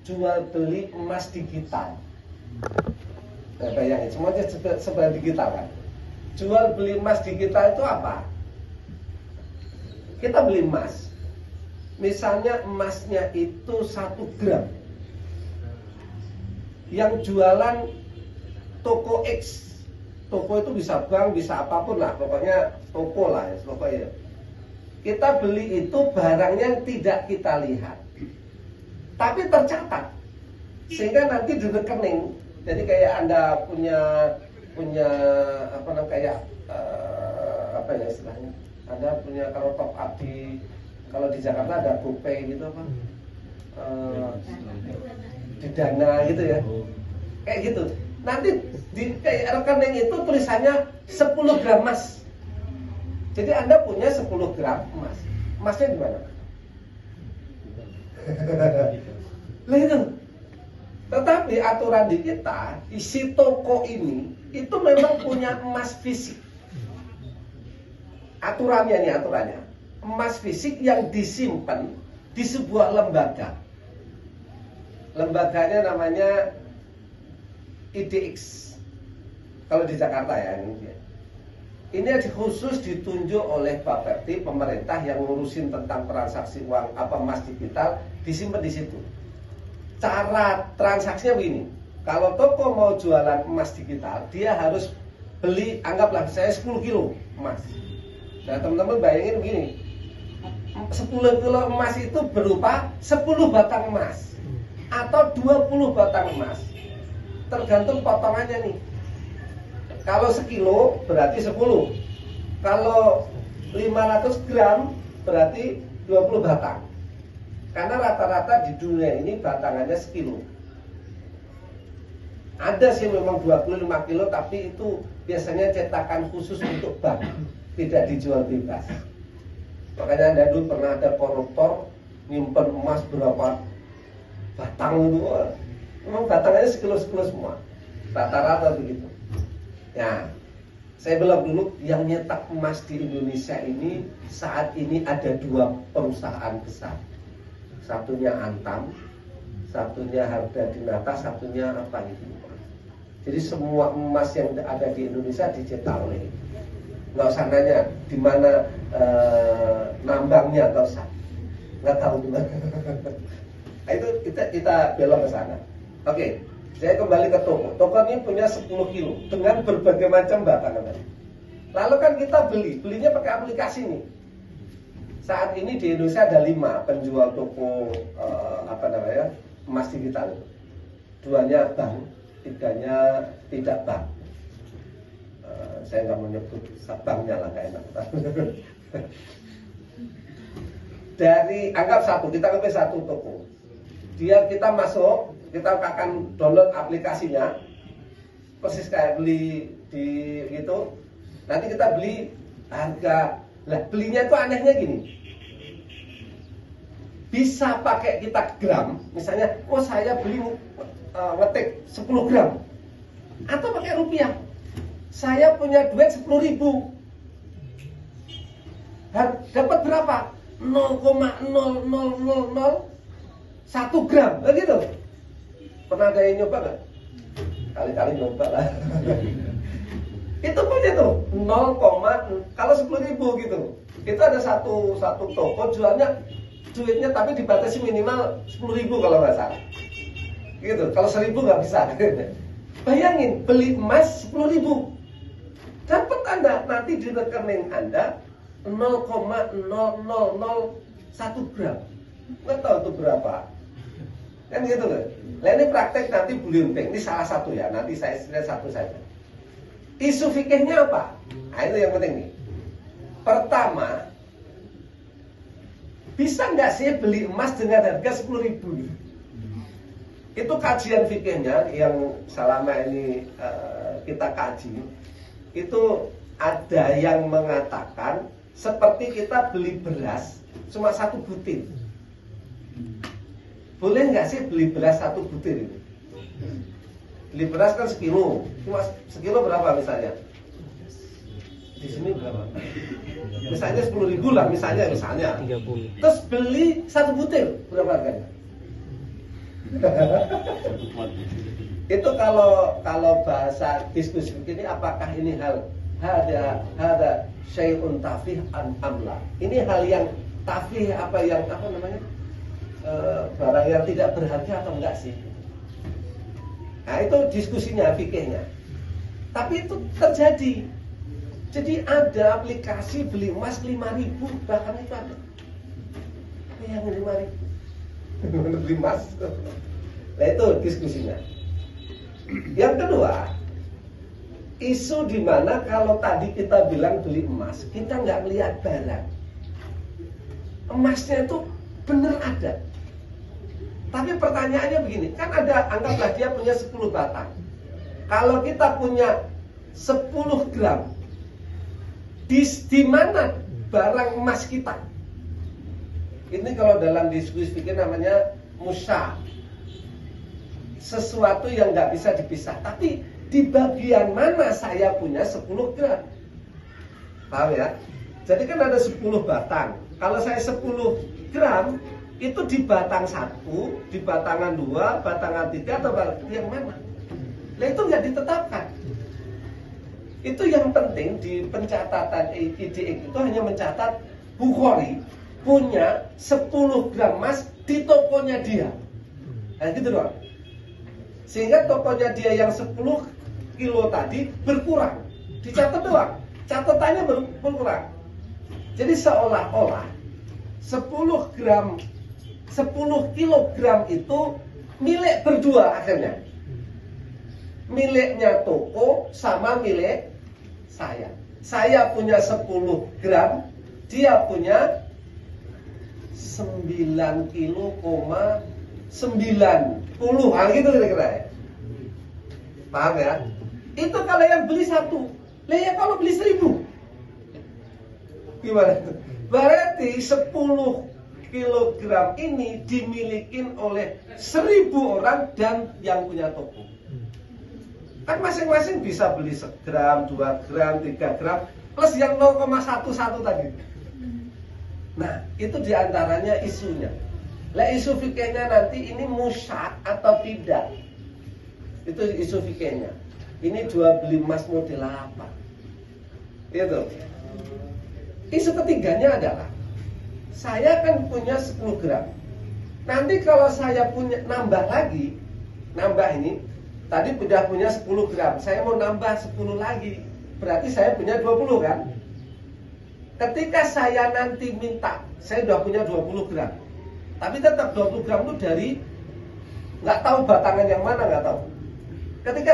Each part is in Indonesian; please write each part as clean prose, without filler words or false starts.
jual beli emas digital. Nah, bayangin, semuanya serba digital kan. Jual beli emas digital itu apa? Kita beli emas, misalnya emasnya itu 1 gram, yang jualan toko X. Toko itu bisa bank, bisa apapun lah, pokoknya toko lah ya, pokoknya. Kita beli itu barangnya yang tidak kita lihat, tapi tercatat, sehingga nanti di rekening. Jadi kayak Anda punya apa namanya, kayak apa ya istilahnya? Anda punya kalau top up kalau di Jakarta ada GoPay gitu apa? Di Dana gitu ya. Kayak gitu. Nanti di kayak rekening itu tulisannya 10 gram emas. Jadi Anda punya 10 gram emas. Emasnya di mana? Lah itu. Tetapi aturan di kita, isi toko ini itu memang punya emas fisik. Aturannya, emas fisik yang disimpan di sebuah lembaga. Lembaganya namanya IDX. Kalau di Jakarta ya ini. Ini khusus ditunjuk oleh Bapepti, pemerintah yang ngurusin tentang transaksi uang emas digital, disimpan di situ. Cara transaksinya begini, kalau toko mau jualan emas digital, dia harus beli, anggaplah saya 10 kilo emas. Nah teman-teman bayangin begini, 10 kilo emas itu berupa 10 batang emas atau 20 batang emas, tergantung potongannya nih. Kalau sekilo berarti 10, kalau 500 gram berarti 20 batang. Karena rata-rata di dunia ini batangannya sekilo. Ada sih memang 25 kilo, tapi itu biasanya cetakan khusus untuk bank, tidak dijual bebas. Makanya Anda dulu pernah ada koruptor nyimpen emas berapa batang itu, memang batangannya sekilo-sekilo semua. Rata-rata begitu. Ya, saya bilang dulu yang nyetak emas di Indonesia ini saat ini ada 2 perusahaan besar. Satunya Antam, satunya Harga Dinata, satunya apa gitu. Jadi semua emas yang ada di Indonesia dicetak oleh. Nggak usah nanya di mana nambangnya, nggak usah. Nggak tahu di mana. Nah, itu kita belok ke sana. Oke, saya kembali ke toko. Toko ini punya 10 kilo dengan berbagai macam batangan. Lalu kan kita belinya pakai aplikasi nih. Saat ini di Indonesia ada 5 penjual toko emas digital. 2-nya bank, 3-nya tidak bank. Saya nggak mau nyebut banknya lah, nggak enak. Dari anggap kita ambil 1 toko. Kita masuk, kita akan download aplikasinya, persis kayak beli di gitu. Nanti kita beli harga. Lah belinya itu anehnya gini, bisa pakai kita gram, misalnya, oh saya beli ngetik 10 gram, atau pakai rupiah, saya punya duit 10.000, dapat berapa? 0,0001 gram, begitu. Pernah ada yang nyoba nggak? Kali-kali nyoba lah. Itu punya tuh 0, kalau 10.000 gitu. Itu ada satu toko jualnya duitnya tapi dibatasi minimal 10.000 kalau nggak salah. Gitu. Kalau 1.000 nggak bisa. Bayangin beli emas 10.000, dapat Anda nanti di rekening Anda 0,0001 gram. Nggak tahu itu berapa. Kan gitu kan. Nah ini praktek nanti bullion bank. Ini salah satu ya. Nanti saya lihat satu saja. Isu fikihnya apa? Nah itu yang penting nih. Pertama, bisa nggak sih beli emas dengan harga 10.000? Itu kajian fikihnya yang selama ini kita kaji. Itu ada yang mengatakan seperti kita beli beras cuma 1 butir. Boleh nggak sih beli beras 1 butir ini? Beli beras kan sekilo, cuma sekilo berapa misalnya? Di sini berapa? Misalnya 10.000 lah, misalnya. Terus beli 1 butir, berapa harganya? Itu kalau bahasa diskusi begini, apakah ini ada syai'un tafih amla? Ini hal yang tafih, apa namanya, barang yang tidak berharga atau enggak sih? Nah itu diskusinya, fikihnya. Tapi itu terjadi. Jadi ada aplikasi beli emas 5.000, bahkan itu ada yang 5.000 beli emas. Nah itu diskusinya. Yang kedua, isu di mana kalau tadi kita bilang beli emas, kita nggak melihat barang. Emasnya itu benar ada. Tapi pertanyaannya begini, kan ada, anggaplah dia punya 10 batang. Kalau kita punya 10 gram, di mana barang emas kita? Ini kalau dalam diskusi fikih namanya musya, sesuatu yang nggak bisa dipisah. Tapi di bagian mana saya punya 10 gram? Paham ya? Jadi kan ada 10 batang. Kalau saya 10 gram, itu di batang 1, di batangan 2, batangan 3, atau yang mana? Nah itu nggak ditetapkan. Itu yang penting di pencatatan IDX itu hanya mencatat Bukhari punya 10 gram emas di tokonya dia. Nah gitu doang. Sehingga tokonya dia yang 10 kilo tadi berkurang. Dicatat doang. Catatannya berkurang. Jadi seolah-olah 10 kilogram itu milik berdua akhirnya. Miliknya toko sama milik saya. Saya punya 10 gram, dia punya 9 kilo, 90. Gitu kira-kira ya. Paham ya? Itu kalau yang beli 1. Lah ya kalau beli 1000. Gimana? Berarti 10 kilogram ini dimiliki oleh 1000 orang dan yang punya toko. Kan masing-masing bisa beli 1 gram, 2 gram, 3 gram, plus yang 0,11 tadi. Nah, itu diantaranya isunya. Lah isu fikihnya nanti ini musyak atau tidak? Itu isu fikihnya. Ini jual beli emas model apa? Itu. Isu ketiganya adalah saya kan punya 10 gram. Nanti kalau saya punya nambah ini, tadi sudah punya 10 gram, saya mau nambah 10 lagi, berarti saya punya 20 kan? Ketika saya nanti minta, saya sudah punya 20 gram, tapi tetap 20 gram itu dari nggak tahu batangan yang mana, nggak tahu. Ketika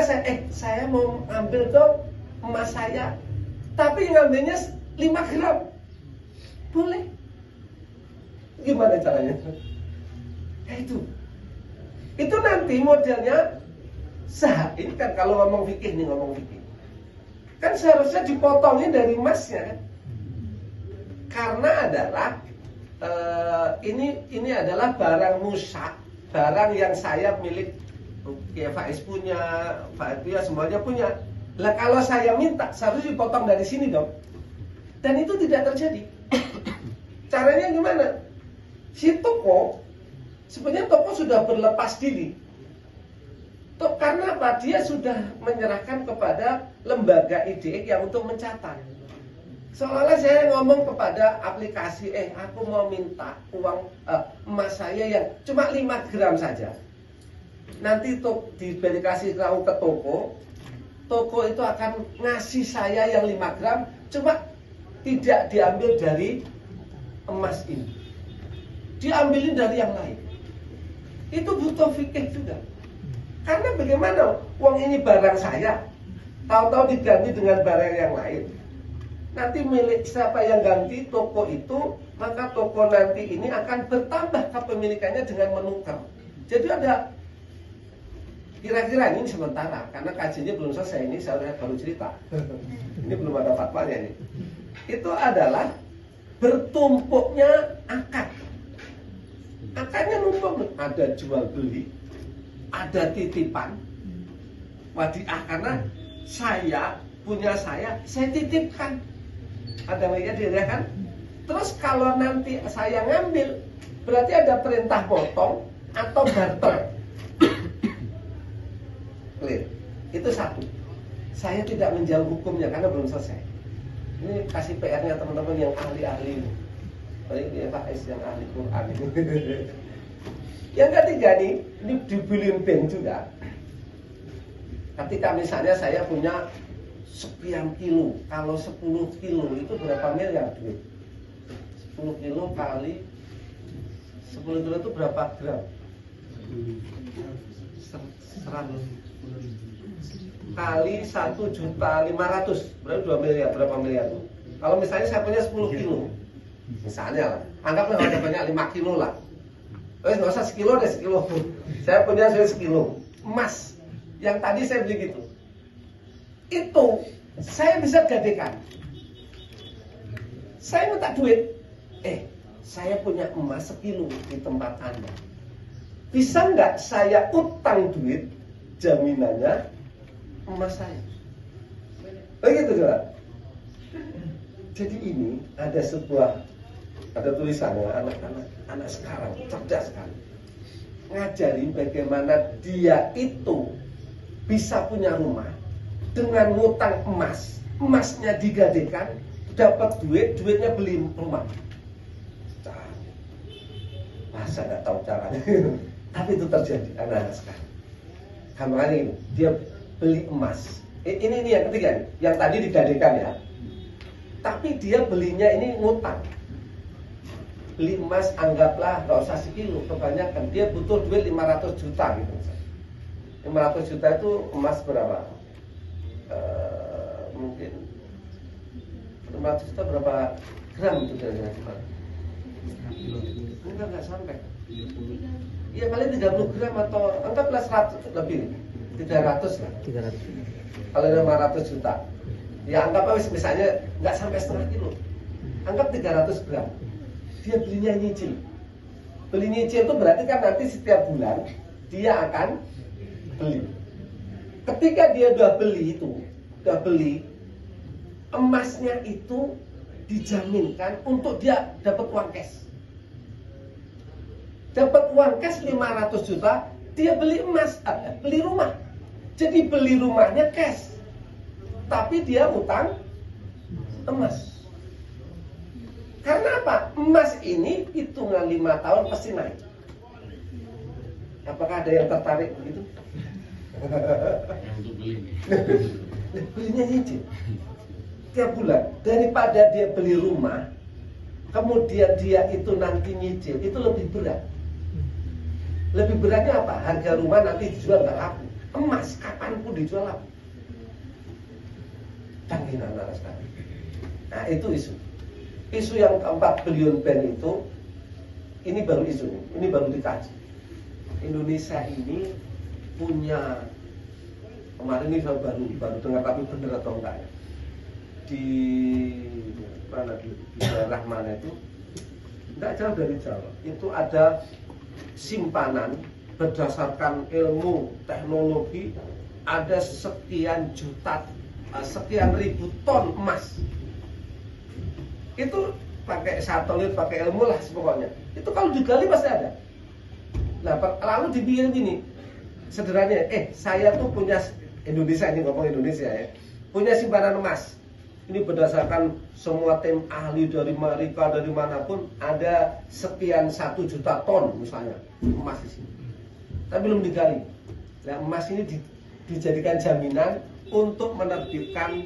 saya mau ambil dong emas saya, tapi ngambilnya 5 gram, boleh? Gimana caranya? Itu nanti modelnya sah. Ini kan kalau ngomong fikih kan seharusnya dipotongin dari emasnya kan? Karena adalah ini adalah barang musyak, barang yang saya milik. Ya Faiz punya, Faiz punya, semuanya punya. Lah kalau saya minta seharusnya dipotong dari sini dong. Dan itu tidak terjadi. Caranya gimana? Si toko, sebenarnya toko sudah berlepas diri. Karena apa? Dia sudah menyerahkan kepada lembaga IDX yang untuk mencatat. Seolah-olah saya ngomong kepada aplikasi, aku mau minta uang emas saya yang cuma 5 gram saja. Nanti dikasih tahu ke toko itu akan ngasih saya yang 5 gram, cuma tidak diambil dari emas ini, diambilin dari yang lain. Itu butuh fikih juga. Karena bagaimana uang ini barang saya, tahu-tahu diganti dengan barang yang lain. Nanti milik siapa yang ganti toko itu, maka toko nanti ini akan bertambah kepemilikannya dengan menukar. Jadi ada kira-kira ini sementara, karena kajiannya belum selesai, ini saya baru cerita. Ini belum ada fatwanya ini. Itu adalah bertumpuknya akad. Akadnya numpuk, ada jual beli, ada titipan, wadiah, karena saya punya saya titipkan. Ada wadiah kan? Terus kalau nanti saya ngambil, berarti ada perintah potong atau barter. Itu satu. Saya tidak menjauh hukumnya karena belum selesai. Ini kasih PR-nya teman-teman yang ahli-ahli ini. Ini Pak S yang ahli Quran ini. Yang ketiga nih, ini di billion bank juga. Ketika misalnya saya punya sekian kilo, kalau 10 kilo itu berapa miliar duit? 10 kilo kali 10 kilo itu berapa gram? 100 kali 1.500.000 berarti 2 miliar, berapa miliar? Kalau misalnya saya punya 10 kilo, misalnya lah, anggaplah ada banyak 5 kilo lah. Nggak usah sekilo deh, sekilo. Saya punya sekilo emas yang tadi saya beli gitu. Itu saya bisa gadekan. Saya minta duit. Saya punya emas sekilo di tempat Anda. Bisa nggak saya utang duit, jaminannya emas saya? Begitu juga. Jadi ini ada tulisannya, anak sekarang cerdas sekali. Ngajarin bagaimana dia itu bisa punya rumah dengan ngutang emas, emasnya digadekan, dapat duit, duitnya beli rumah. Masa nggak tahu caranya? Tapi itu terjadi anak-anak sekarang. Makanya ini, dia beli emas. Ini yang ketiga nih, yang tadi digadekan ya. Tapi dia belinya ini ngutang. Beli emas anggaplah nggak usah sekilo, kebanyakan. Dia butuh duit 500 juta gitu. 500 juta itu emas berapa? Mungkin 500 juta berapa gram itu kira-kira? Enggak sampai. Iya paling 30 gram atau anggaplah 100 lebih, 300 lah. 300. Kalau 500 juta, ya anggaplah misalnya nggak sampai setengah kilo, anggap 300 gram. Dia belinya nyicil. Beli nyicil itu berarti kan nanti setiap bulan dia akan beli. Ketika dia udah beli emasnya itu dijaminkan untuk dia dapat uang cash. Dapat uang cash 500 juta, dia beli emas, beli rumah. Jadi beli rumahnya cash, tapi dia utang emas. Karena apa? Emas ini hitungan 5 tahun pasti naik. Apakah ada yang tertarik begitu? Untuk beli. Belinya nyicil tiap bulan. Daripada dia beli rumah, kemudian dia itu nanti nyicil, itu lebih berat. Lebih beratnya apa? Harga rumah nanti dijual nggak laku. Emas kapanpun dijual laku. Canggih anak sekarang. Nah itu isu. Isu yang keempat, billion bank itu, ini baru isu, ini baru dikaji. Indonesia ini punya, kemarin ini saya baru dengar, tapi benar atau enggak ya, di daerah mana itu, enggak jauh dari Jawa, itu ada simpanan berdasarkan ilmu teknologi, ada sekian ribu ton emas. Itu pakai satelit, pakai ilmu lah pokoknya. Itu kalau digali pasti ada. Nah, lalu dipikir gini, sederhananya, saya tuh punya Indonesia, ini ngomong Indonesia ya, punya simpanan emas. Ini berdasarkan semua tim ahli dari Amerika, dari manapun, ada sekian 1 juta ton misalnya emas di sini. Tapi belum digali. Nah, emas ini dijadikan jaminan untuk menerbitkan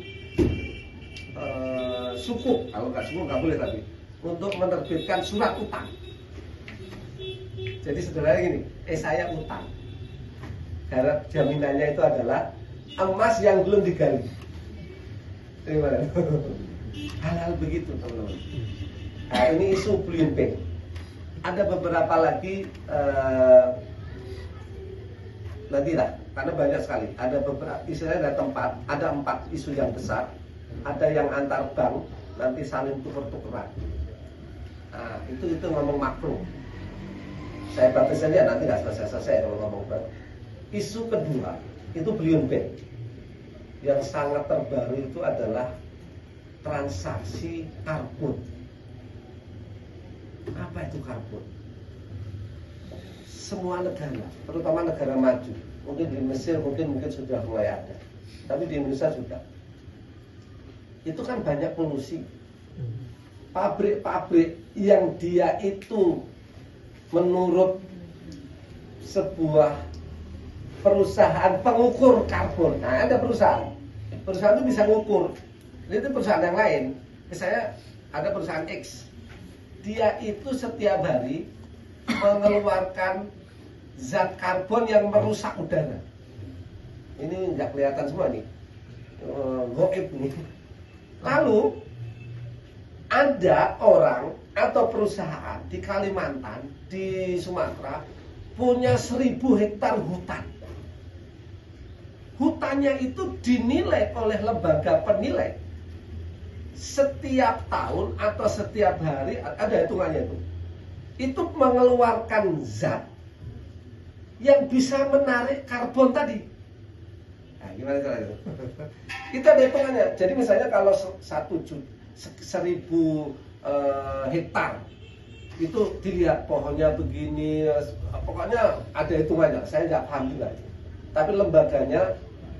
sukuk, kalau nggak sukuk nggak boleh, tapi untuk menerbitkan surat utang. Jadi sederhananya gini, saya utang, karena jaminannya itu adalah emas yang belum digali. Gimana? Hal-hal begitu teman-teman. Nah ini isu billion bank. Ada beberapa lagi nantilah, karena banyak sekali. Ada beberapa, istilahnya ada 4 isu yang besar. Ada yang antar bank, nanti saling tuker-tukeran. Nah, itu ngomong makro. Saya batas saja, nanti nggak selesai kalau ngomong bank. Isu kedua, itu billion bank. Yang sangat terbaru itu adalah transaksi karbon. Apa itu karbon? semua negara, terutama negara maju. Mungkin di Mesir mungkin sudah mulai ada, tapi di Indonesia juga. Itu kan banyak polusi. Pabrik-pabrik yang dia itu menurut sebuah perusahaan pengukur karbon. Nah, ada perusahaan itu bisa mengukur. Itu perusahaan yang lain. Misalnya ada perusahaan X. Dia itu setiap hari mengeluarkan zat karbon yang merusak udara. Ini nggak kelihatan semua nih, goib nih. Lalu ada orang atau perusahaan di Kalimantan, di Sumatera punya 1000 hektar hutan. Hutannya itu dinilai oleh lembaga penilai setiap tahun atau setiap hari, ada hitungannya itu. Itu mengeluarkan zat yang bisa menarik karbon tadi. Nah, gimana caranya? Itu ada hitungannya. Jadi misalnya kalau 1000 hektar itu dilihat pohonnya begini, pokoknya ada hitungannya. Saya nggak paham juga. Tapi lembaganya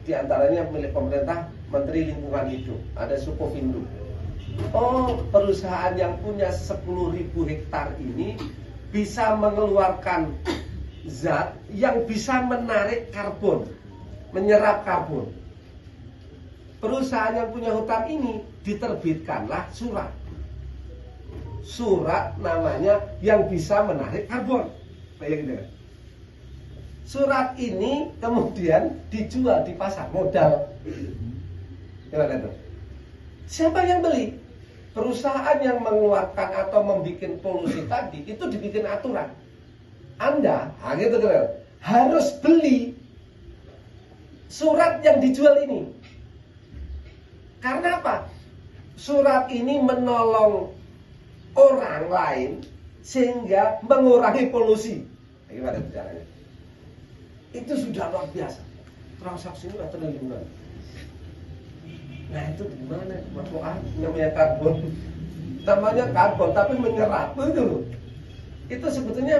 diantaranya milik pemerintah, Menteri Lingkungan Hidup, ada Sukovindo. Oh, perusahaan yang punya 10.000 hektar ini bisa mengeluarkan zat yang bisa menarik karbon, menyerap karbon. Perusahaan yang punya hutan ini diterbitkanlah surat. Surat namanya yang bisa menarik karbon. Bayangin. Surat ini kemudian dijual di pasar modal. Gimana itu? Siapa yang beli? Perusahaan yang mengeluarkan atau membuat polusi tadi itu dibikin aturan. Anda, gitu kan, harus beli surat yang dijual ini. Karena apa? Surat ini menolong orang lain sehingga mengurangi polusi. Gimana caranya? Itu sudah luar biasa. Transaksi ini triliunan. Nah itu gimana? Makhluk namanya karbon. Namanya karbon tapi menyerap itu loh. Itu sebetulnya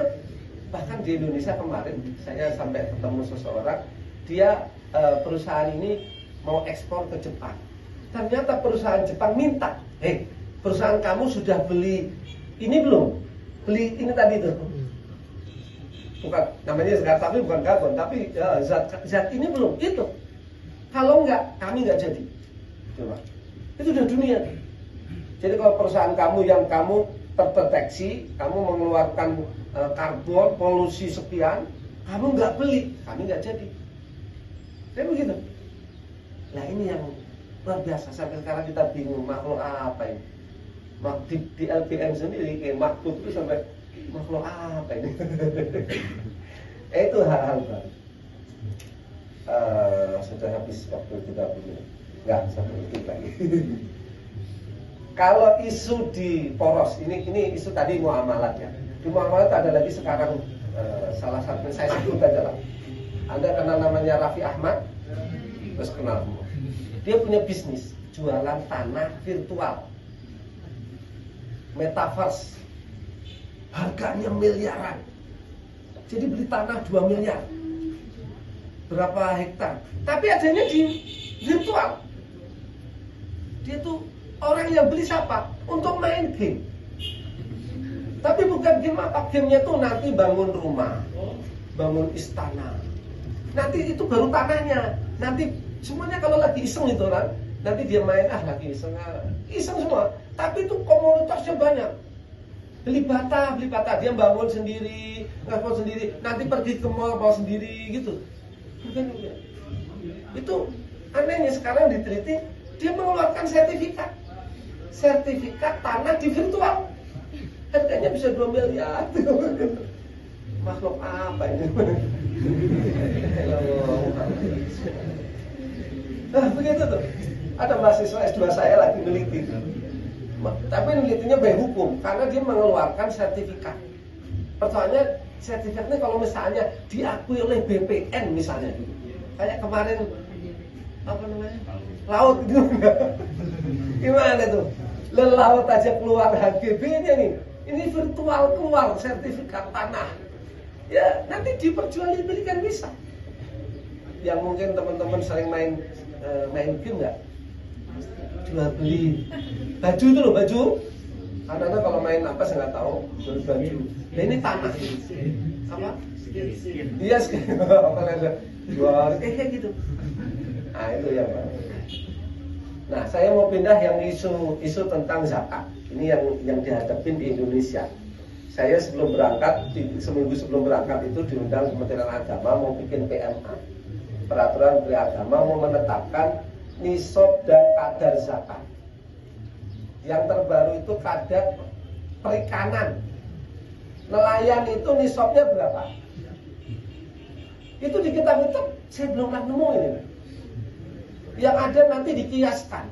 bahkan di Indonesia kemarin saya sampai ketemu seseorang, dia perusahaan ini mau ekspor ke Jepang. Ternyata perusahaan Jepang minta, perusahaan kamu sudah beli ini belum? Beli ini tadi tuh. Bukan namanya zat, tapi bukan karbon, tapi zat ini belum. Itu. Kalau enggak, kami enggak jadi. Coba. Itu udah dunia. Jadi kalau perusahaan kamu yang kamu terdeteksi, kamu mengeluarkan karbon, polusi sekian, kamu nggak beli, kami nggak jadi. Kayak begitu. Nah ini yang luar biasa. Sampai sekarang kita bingung makhluk apa ini. Di LPM sendiri, kayak makhluk itu sampai makhluk apa ini. Itu hal-hal baru. Sudah habis waktu kita punya. Enggak, satu detik lagi. Kalau isu di poros, ini isu tadi muamalat ya. Di muamalat ada lagi sekarang salah satu saya sebut aja lah. Anda kenal namanya Raffi Ahmad? Terus kenal semua. Dia punya bisnis jualan tanah virtual, metaverse. Harganya miliaran. Jadi beli tanah 2 miliar. Berapa hektar? Tapi adanya di virtual. Dia tuh orang yang beli siapa? Untuk main game. Tapi bukan game apa? Gamenya tuh nanti bangun rumah, bangun istana. Nanti itu baru tanahnya. Nanti semuanya kalau lagi iseng itu kan, nanti dia main lagi iseng semua. Tapi itu komunitasnya banyak. Beli bata, dia bangun sendiri, ngepot sendiri. Nanti pergi ke mall bawa sendiri gitu. Bukan juga. Itu anehnya sekarang diteliti. Dia mengeluarkan sertifikat tanah di virtual. Harganya bisa 2 miliar. Makhluk apa ini? Nah, begitu tuh. Ada mahasiswa S2 saya lagi meneliti. Tapi menelitinya by hukum karena dia mengeluarkan sertifikat. Pertanyaannya, sertifikatnya kalau misalnya diakui oleh BPN misalnya. Kayak kemarin apa namanya? Laut gimana tuh? Laut aja keluar HGB-nya nih. Ini virtual keluar sertifikat tanah. ya nanti diperjualbelikan bisa. Yang mungkin teman-teman sering main game nggak? Jual beli baju itu loh, baju. Anak-anak kalau main apa saya nggak tahu, jual baju. Nah ini tanah. Apa? Iya skin. Apa lagi? Jual kayak gitu. Nah itu yang Pak. Nah saya mau pindah yang isu tentang zakat. Ini yang dihadapin di Indonesia. Saya sebelum berangkat, seminggu sebelum berangkat itu diundang Kementerian Agama mau bikin PMA, Peraturan Menteri Agama, mau menetapkan nisab dan kadar zakat. Yang terbaru itu kadar perikanan. Nelayan itu nisabnya berapa? Itu di kitab-kitab saya belum pernah nemu ini. Yang ada nanti dikiaskan.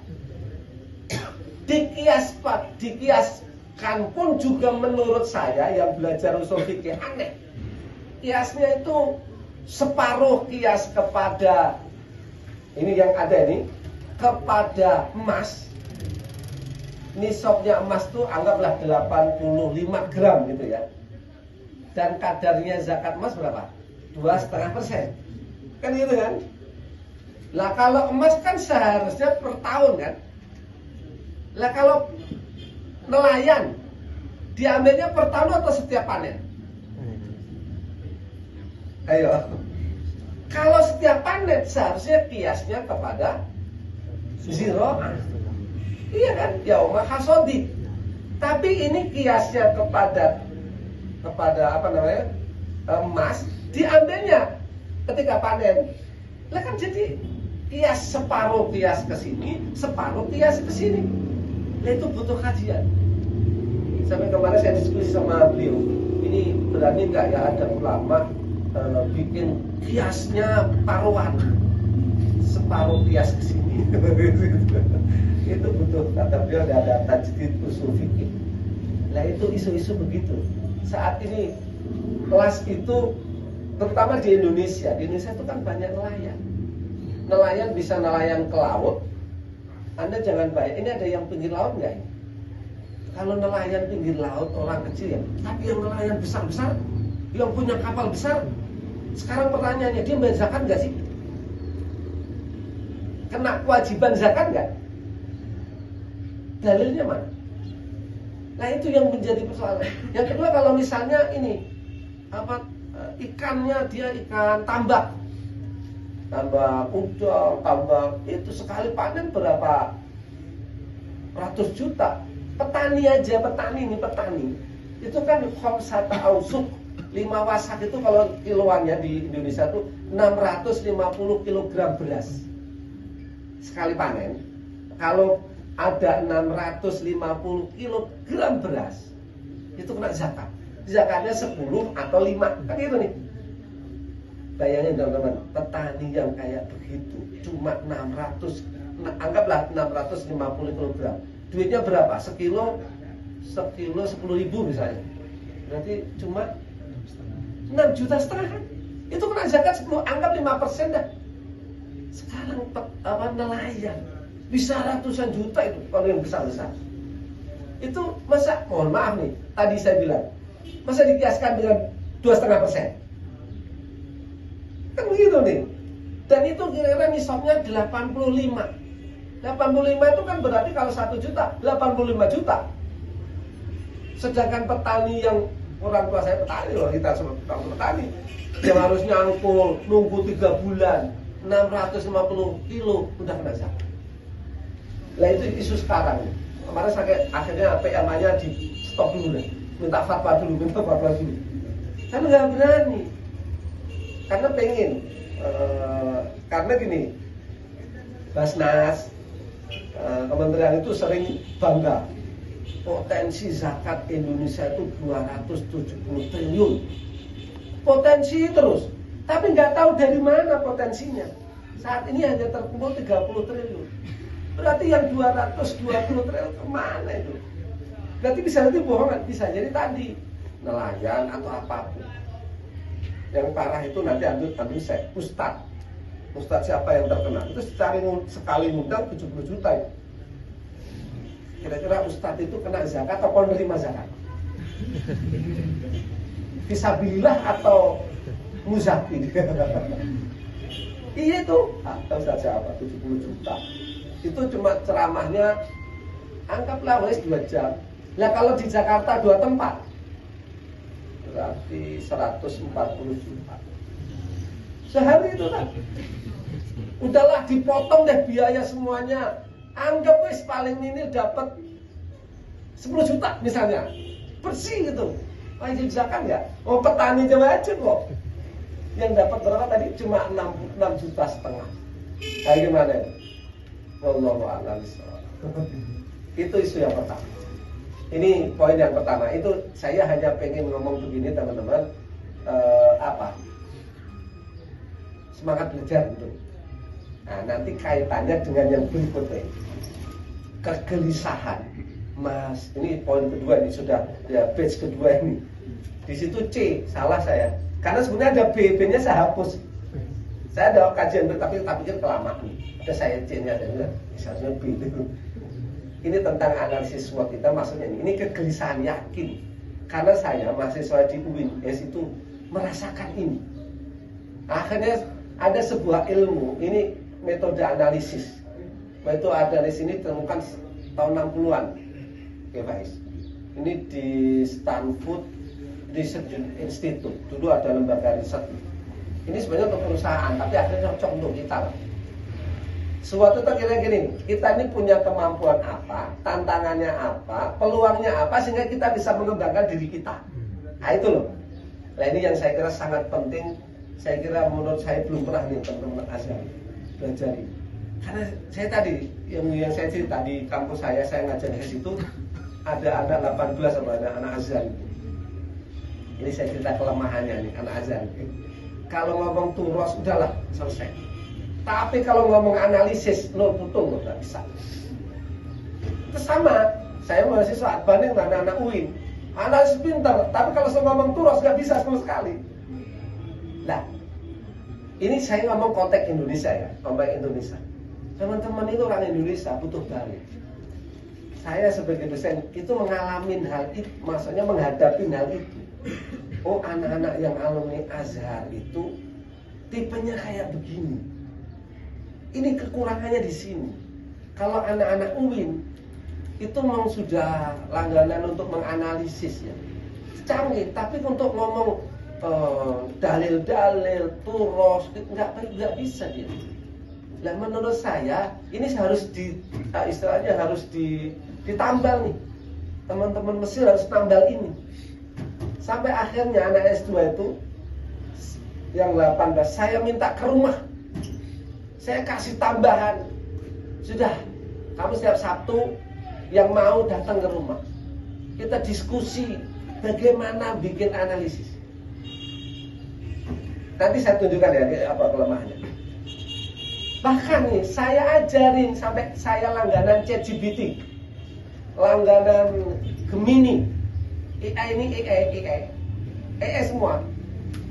Dikiaskan pun juga menurut saya yang belajar usul fikih aneh. Kiasnya itu separuh kias kepada ini yang ada ini kepada emas. Nisabnya emas itu anggaplah 85 gram gitu ya. Dan kadarnya zakat emas berapa? 2,5%. Kan gitu kan? Lah kalau emas kan seharusnya per tahun kan? Lah kalau nelayan diambilnya per tahun atau setiap panen? Ayo. Kalau setiap panen seharusnya kiasnya kepada zero. Iya kan? Yauma hasodi. Tapi ini kiasnya kepada apa namanya? Emas, diambilnya ketika panen. Lah kan jadi kias separuh kias ke sini, separuh kias ke sini. Nah, itu butuh kajian. Sampai kemarin saya diskusi sama beliau, ini berani nggak ya ada ulama bikin kiasnya paruhan, separuh kias ke sini. Itu butuh, kata beliau ada tajdid usul fikih. Nah itu isu-isu begitu. Saat ini kelas itu terutama di Indonesia itu kan banyak nelayan. Nelayan bisa nelayan ke laut. Anda jangan bayar, ini ada yang pinggir laut nggak ini? Kalau nelayan pinggir laut orang kecil ya, tapi yang nelayan besar-besar, yang punya kapal besar, sekarang pertanyaannya dia bayar zakat nggak sih? Kena kewajiban zakat nggak? Dalilnya mana? Nah itu yang menjadi persoalan. Yang kedua kalau misalnya ini apa ikannya dia ikan tambak udang, tambak itu sekali panen berapa ratus juta. Petani itu kan khamsata ausuk 5 wasak itu kalau kiloannya di Indonesia itu 650 kg beras sekali panen. Kalau ada 650 kg beras itu kena zakat. Zakatnya 10 atau 5 kan gitu nih. Bayangin teman-teman, petani yang kayak begitu cuma 650 kg. Duitnya berapa? Sekilo 10.000 misalnya. Berarti cuma 6,5 juta kan? Itu kena zakat 10, anggap 5% dah. Sekarang nelayan bisa ratusan juta itu kalau yang besar-besar. Itu masa, mohon maaf nih, tadi saya bilang, masa dikiaskan dengan 2,5%? Kan begitu nih. Dan itu kira-kira nisabnya 85. 85 itu kan berarti kalau 1 juta, 85 juta. Sedangkan petani yang orang tua saya petani loh, kita semua petani, yang harus nyangkul, nunggu 3 bulan, 650 kilo udah kena zakat. Lah itu isu sekarang. Kemarin saya akhirnya PMA-nya di stop dulu deh. Minta fatwa dulu. Kan nggak berani. Karena pengen. Karena gini, Basnas, kementerian itu sering bangga. Potensi zakat Indonesia itu 270 triliun. Potensi terus. Tapi nggak tahu dari mana potensinya. Saat ini hanya terkumpul 30 triliun. Berarti yang 220 triliun kemana itu? Berarti bisa nanti bohongan, bisa jadi tadi nelayan atau apapun. Yang parah itu nanti ambil saya, Ustadz siapa yang terkenal? Itu sekali ngundang 70 juta itu. Kira-kira Ustadz itu kena zakat atau nerima zakat? fisabilillah atau muzakir? Iya itu, tahu saja apa 70 juta. Itu cuma ceramahnya, anggaplah wes 2 jam. Nah kalau di Jakarta 2 tempat, berarti 140 juta. Sehari itu kan. Udahlah dipotong deh biaya semuanya. Anggap wes paling ini dapat 10 juta misalnya. Bersih gitu. Wajib zakat ya? Oh petani Jawa aja kok. Yang dapat berapa tadi? Cuma 6,5 juta. Kayak gimana itu? Wallahu a'lam bishawab. Itu isu yang pertama. Ini poin yang pertama. Itu saya hanya pengen ngomong begini teman-teman. Semangat belajar gitu. Nah nanti kaitannya dengan yang berikutnya, kegelisahan. Mas, ini poin kedua ini sudah ya batch kedua ini. Di situ C, salah saya. Karena sebenarnya ada B-nya saya hapus. Saya ada kajian tapi pikir kelamaan. Ada saya C-nya ada misalnya B itu. Ini tentang analisis SWOT kita, maksudnya ini kegelisahan yakin. Karena saya mahasiswa di UIN itu merasakan ini. Akhirnya ada sebuah ilmu, ini metode analisis. Metode analisis ini ditemukan tahun 60-an. Oke, Faiz. Ini di Stanford Research Institute. Dulu ada lembaga riset. Ini sebenarnya untuk perusahaan, tapi akhirnya cocok untuk kita lah. Suatu kira-kira gini, kita ini punya kemampuan apa, tantangannya apa, peluangnya apa, sehingga kita bisa mengembangkan diri kita. Nah itu loh. Nah ini yang saya kira sangat penting. Saya kira menurut saya belum pernah nih teman-teman Azhar belajar ini. Karena saya tadi yang saya cerita di kampus saya ngajar di situ ada anak 18 sama anak Azhar. Ini saya cerita kelemahannya nih anak Azhar. Kalau ngomong turos udahlah selesai. Tapi kalau ngomong analisis nol putung nggak bisa. Itu sama. Saya mahasiswa banding anak-anak UIN. Analisis pintar, tapi kalau saya ngomong turos nggak bisa sama sekali. Nah, ini saya ngomong konteks Indonesia ya, konteks Indonesia. Teman-teman itu orang Indonesia butuh balik. Saya sebagai dosen itu mengalami hal itu, maksudnya menghadapi hal itu. Oh, anak-anak yang alumni Azhar itu tipenya kayak begini. Ini kekurangannya di sini. Kalau anak-anak UIN itu memang sudah langganan untuk menganalisis ya, canggih. Tapi untuk ngomong dalil-dalil, turos, nggak bisa dia. Nah menurut saya ini harus istilahnya harus ditambal nih. Teman-teman Mesir harus tambal ini. Sampai akhirnya anak S2 itu yang 18 saya minta ke rumah. Saya kasih tambahan. Sudah, kamu setiap Sabtu yang mau datang ke rumah. Kita diskusi bagaimana bikin analisis. Nanti saya tunjukkan ya apa kelemahannya. Bahkan nih saya ajarin sampai saya langganan ChatGPT, langganan Gemini, AI semua.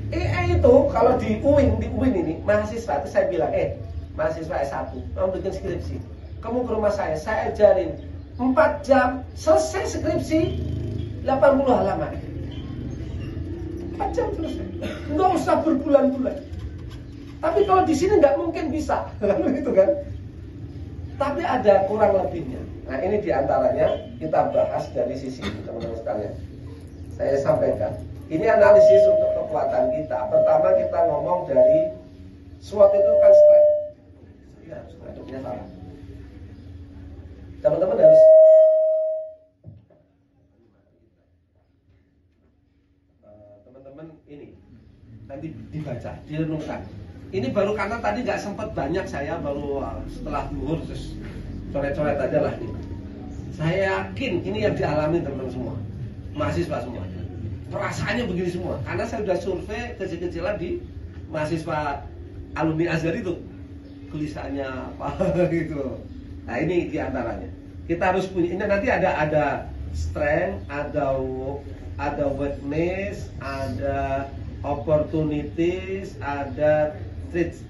AI itu kalau di UIN ini mahasiswa itu saya bilang, mahasiswa S1, kamu bikin skripsi, kamu ke rumah saya ajarin 4 jam selesai skripsi 80 halaman. 4 jam selesai, nggak usah berbulan-bulan. Tapi kalau di sini nggak mungkin bisa, gitu kan? Tapi ada kurang lebihnya. Nah ini diantaranya kita bahas dari sisi ini, teman-teman sekalian. Saya sampaikan, ini analisis untuk kekuatan kita. Pertama kita ngomong dari SWOT itu kan strength. Ya, strength-nya salah. Teman-teman harus ini nanti dibaca, direnungkan. Ini baru karena tadi nggak sempat banyak, saya baru setelah zuhur terus coret-coret aja lah nih. Saya yakin ini yang dialami teman-teman semua, mahasiswa semua. Perasaannya begini semua, karena saya sudah survei kecil-kecilan di mahasiswa alumni Azhar itu, tulisannya apa gitu. Nah ini diantaranya. Kita harus punya. Ini nanti ada strength, ada weakness, ada opportunities, ada threats.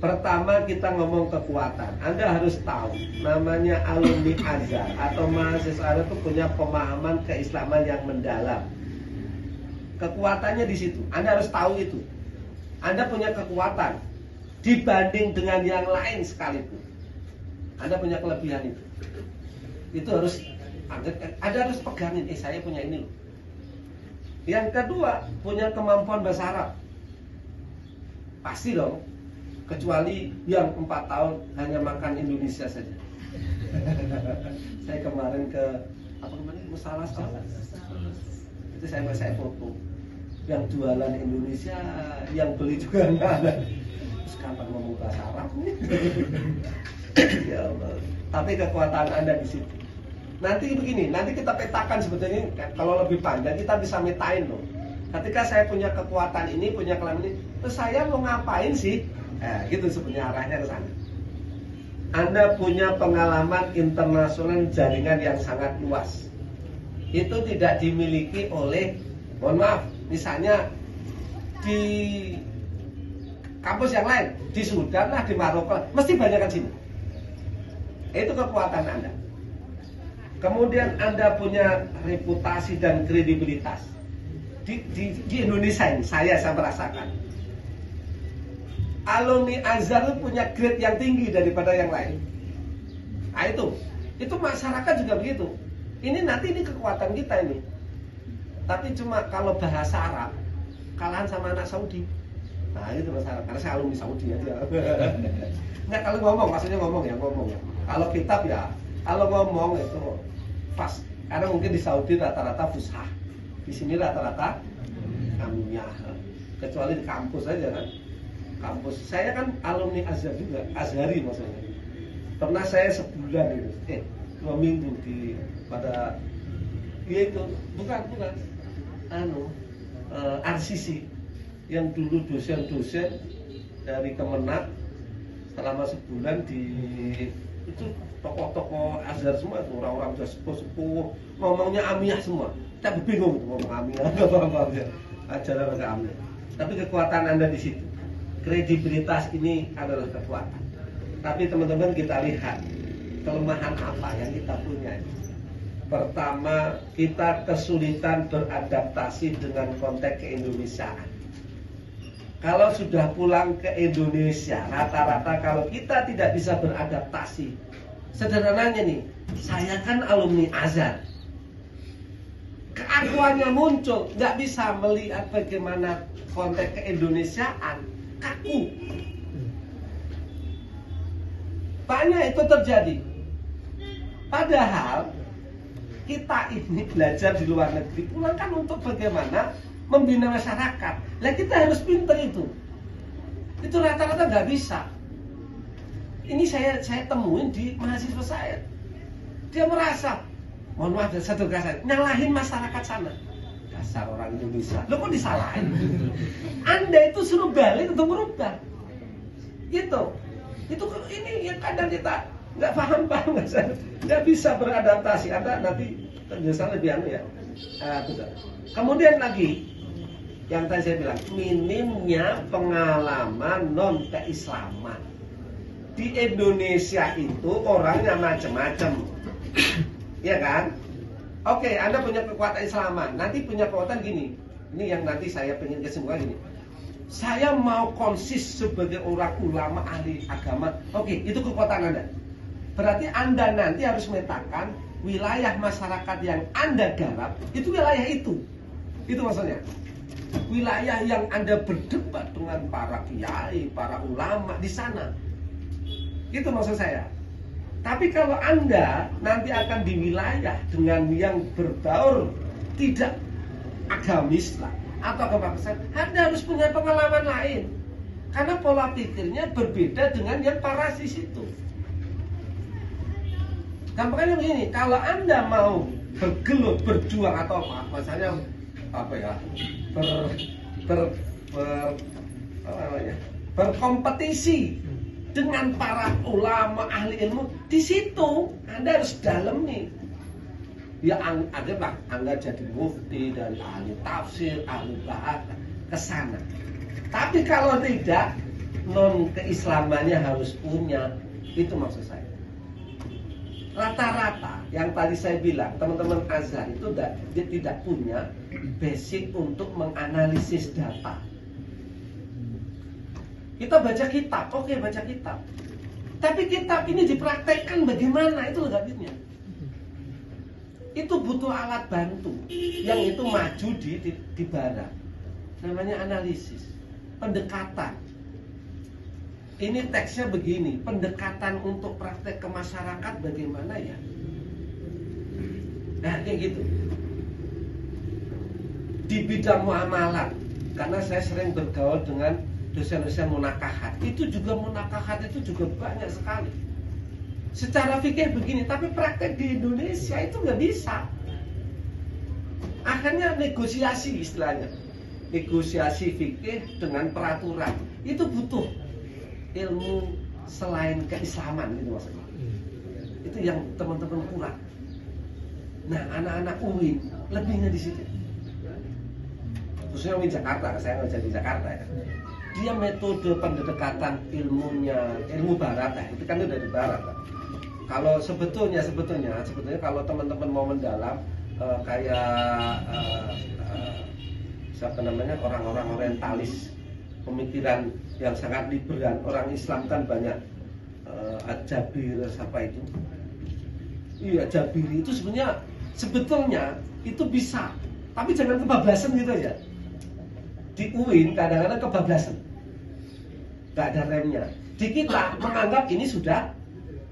Pertama kita ngomong kekuatan. Anda harus tahu, namanya alumni Azhar atau mahasiswa Azhar itu punya pemahaman keislaman yang mendalam. Kekuatannya di situ. Anda harus tahu itu. Anda punya kekuatan dibanding dengan yang lain sekalipun. Anda punya kelebihan itu. Itu harus Anda harus pegangin. Saya punya ini loh. Yang kedua, punya kemampuan bahasa Arab. Pasti dong. Kecuali yang 4 tahun hanya makan Indonesia saja. Saya kemarin ke Musalas. Itu saya foto. Yang jualan Indonesia, yang beli juga nggak ada. Terus kapan ngomong bahasa Arab nih? Ya Allah. Tapi kekuatan Anda di situ. Nanti begini, nanti kita petakan sebetulnya. Kalau lebih panjang kita bisa metain loh. Ketika saya punya kekuatan ini, punya kelamin ini, terus saya mau ngapain sih? Gitu sebenarnya arahnya ke sana. Anda punya pengalaman internasional jaringan yang sangat luas. Itu tidak dimiliki oleh, mohon maaf, misalnya di kampus yang lain, di Sudan lah, di Maroko, mesti banyak kan sini. Itu kekuatan Anda. Kemudian Anda punya reputasi dan kredibilitas. Di Indonesia ini, saya merasakan. Alumni Azhar itu punya grade yang tinggi daripada yang lain. Nah itu masyarakat juga begitu. Ini kekuatan kita ini. Tapi cuma kalau bahasa Arab kalahan sama anak Saudi. Nah itu masalah. Karena saya alumni Saudi aja. Nggak, kalau ngomong maksudnya ngomong ya. Kalau kitab ya, kalau ngomong itu pas. Karena mungkin di Saudi rata-rata fushah. Di sini rata-rata amiyah. Kecuali di kampus aja kan. Kampus saya kan alumni Azhar juga, Azhari maksudnya. Pernah saya sebulan itu, 2 minggu pada itu bukan RCC yang dulu dosen-dosen dari Kemenak selama sebulan itu tokoh-tokoh Azhar semua itu, orang-orang sudah sepuh-sepuh ngomongnya amiyah semua. Kita bingung tuh ngomong amiyah apa ya. Ajaran agak amiyah. Tapi kekuatan Anda di situ. Kredibilitas ini adalah kekuatan. Tapi teman-teman kita lihat kelemahan apa yang kita punya. Pertama, kita kesulitan beradaptasi dengan konteks keindonesiaan. Kalau sudah pulang ke Indonesia, rata-rata kalau kita tidak bisa beradaptasi, sederhananya nih, saya kan alumni Azhar. Keakuannya muncul, nggak bisa melihat bagaimana konteks keindonesiaan, kaku. Banyak itu terjadi. Padahal kita ini belajar di luar negeri, pulang kan untuk bagaimana membina masyarakat. Lah kita harus pinter itu. Itu rata-rata nggak bisa. Ini saya temuin di mahasiswa saya. Dia merasa, mohon maaf satu kasar, nyalahin masyarakat sana. Dasar orang Indonesia. Lo kok disalahin? Anda itu suruh balik untuk merubah. Gitu. Itu ini yang kadang kita nggak paham, nggak bisa beradaptasi. Anda nanti penjelasan lebih anu ya. Kemudian lagi yang tadi saya bilang, minimnya pengalaman non keislaman. Di Indonesia itu orangnya macam-macam, ya kan? Oke, Anda punya kekuatan Islaman, nanti punya kekuatan gini. Ini yang nanti saya pengen kesimpulan gini. Saya mau konsis sebagai orang ulama ahli agama. Oke, itu kekuatan Anda. Berarti Anda nanti harus memetakan wilayah masyarakat yang Anda garap, itu wilayah itu. Itu maksudnya. Wilayah yang Anda berdebat dengan para kiai, para ulama di sana. Itu maksud saya. Tapi kalau Anda nanti akan di wilayah dengan yang berbaur tidak agamis lah, atau kebangsaan, Anda harus punya pengalaman lain. Karena pola pikirnya berbeda dengan yang parasis itu. Gampangnya begini, kalau Anda mau bergelut, berjuang atau apa, misalnya berkompetisi dengan para ulama ahli ilmu, di situ Anda harus dalemi. Ya anggaplah Anda jadi mufti dari ahli tafsir, ahli bahasa ke sana. Tapi kalau tidak, non keislamannya harus punya. Itu maksud saya. rata-rata yang tadi saya bilang, teman-teman Azhar itu dia tidak punya basic untuk menganalisis data. Kita baca kitab, oke baca kitab. Tapi kitab ini dipraktekkan bagaimana, itu gapitnya. Itu butuh alat bantu yang itu maju di barat. Namanya analisis, pendekatan. Ini teksnya begini, pendekatan untuk praktek ke masyarakat bagaimana ya? Nah kayak gitu. Di bidang muamalat, karena saya sering bergaul dengan dosen-dosen munakahat, itu juga munakahat itu juga banyak sekali. Secara fikih begini, tapi praktek di Indonesia itu nggak bisa. Akhirnya negosiasi istilahnya, negosiasi fikih dengan peraturan itu butuh ilmu selain keislaman gitu maksudnya. Itu yang teman-teman kurang. Nah anak-anak UIN lebihnya di situ. Khususnya UIN Jakarta, saya ngajar di Jakarta ya. Dia metode pendekatan ilmu barat ya, itu kan udah di barat lah. Kalau sebetulnya kalau teman-teman mau mendalam siapa namanya orang-orang orientalis, pemikiran yang sangat liberal, orang Islam kan banyak Al-Jabir siapa itu? Iya, Jabiri itu sebetulnya itu bisa, tapi jangan kebablasan gitu aja. Di UIN kadang-kadang kebablasan, nggak ada remnya. Di kita menganggap ini sudah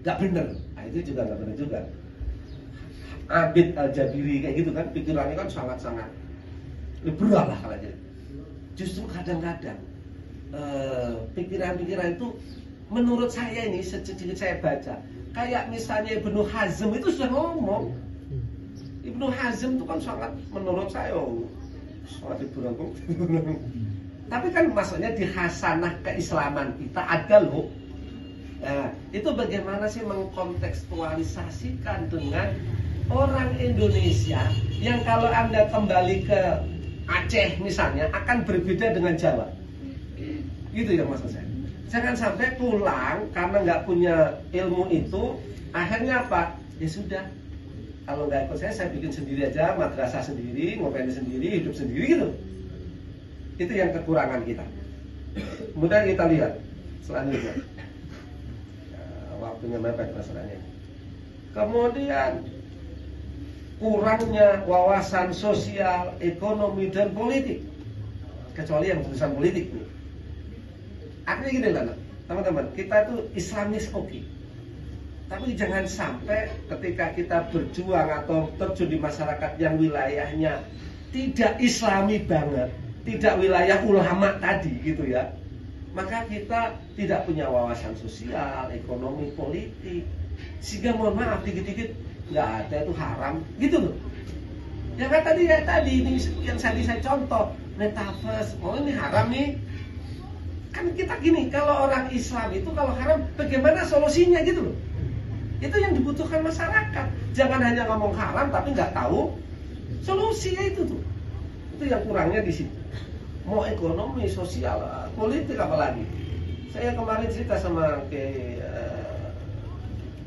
nggak benar, nah, itu juga nggak benar juga. Abid Al-Jabiri kayak gitu kan, pikirannya kan sangat-sangat liberal lah kalau jadi. Justru kadang-kadang pikiran-pikiran itu menurut saya ini sedikit saya baca, kayak misalnya Ibnu Hazm itu sudah ngomong. Ibnu Hazm itu kan sangat, menurut saya sangat liberal. Tapi kan maksudnya di hasanah keislaman kita ada loh. Nah, itu bagaimana sih mengkontekstualisasikan dengan orang Indonesia yang kalau Anda kembali ke Aceh misalnya akan berbeda dengan Jawa. Gitu ya maksud saya. Jangan sampai pulang karena nggak punya ilmu itu, akhirnya apa? Ya sudah, kalau nggak ikut saya bikin sendiri aja, madrasah sendiri, ngopeni sendiri, hidup sendiri gitu. Itu yang kekurangan kita. Kemudian kita lihat selanjutnya. Waktunya mepet masalahnya. Kemudian kurangnya wawasan sosial, ekonomi dan politik, kecuali yang urusan politik nih. Artinya gini lah, teman-teman, kita itu Islamis oke. Tapi jangan sampai ketika kita berjuang atau terjun di masyarakat yang wilayahnya tidak Islami banget, tidak wilayah ulama tadi gitu ya, maka kita tidak punya wawasan sosial, ekonomi, politik, sehingga mohon maaf dikit-dikit nggak ada itu haram gitu loh. Ya kan tadi ini yang saya contoh metaverse, oh ini haram nih. Kan kita gini, kalau orang Islam itu kalau haram bagaimana solusinya gitu loh. Itu yang dibutuhkan masyarakat. Jangan hanya ngomong haram tapi nggak tahu solusinya itu tuh. Itu yang kurangnya di situ. Mau ekonomi, sosial, politik apalagi. Saya kemarin cerita sama ke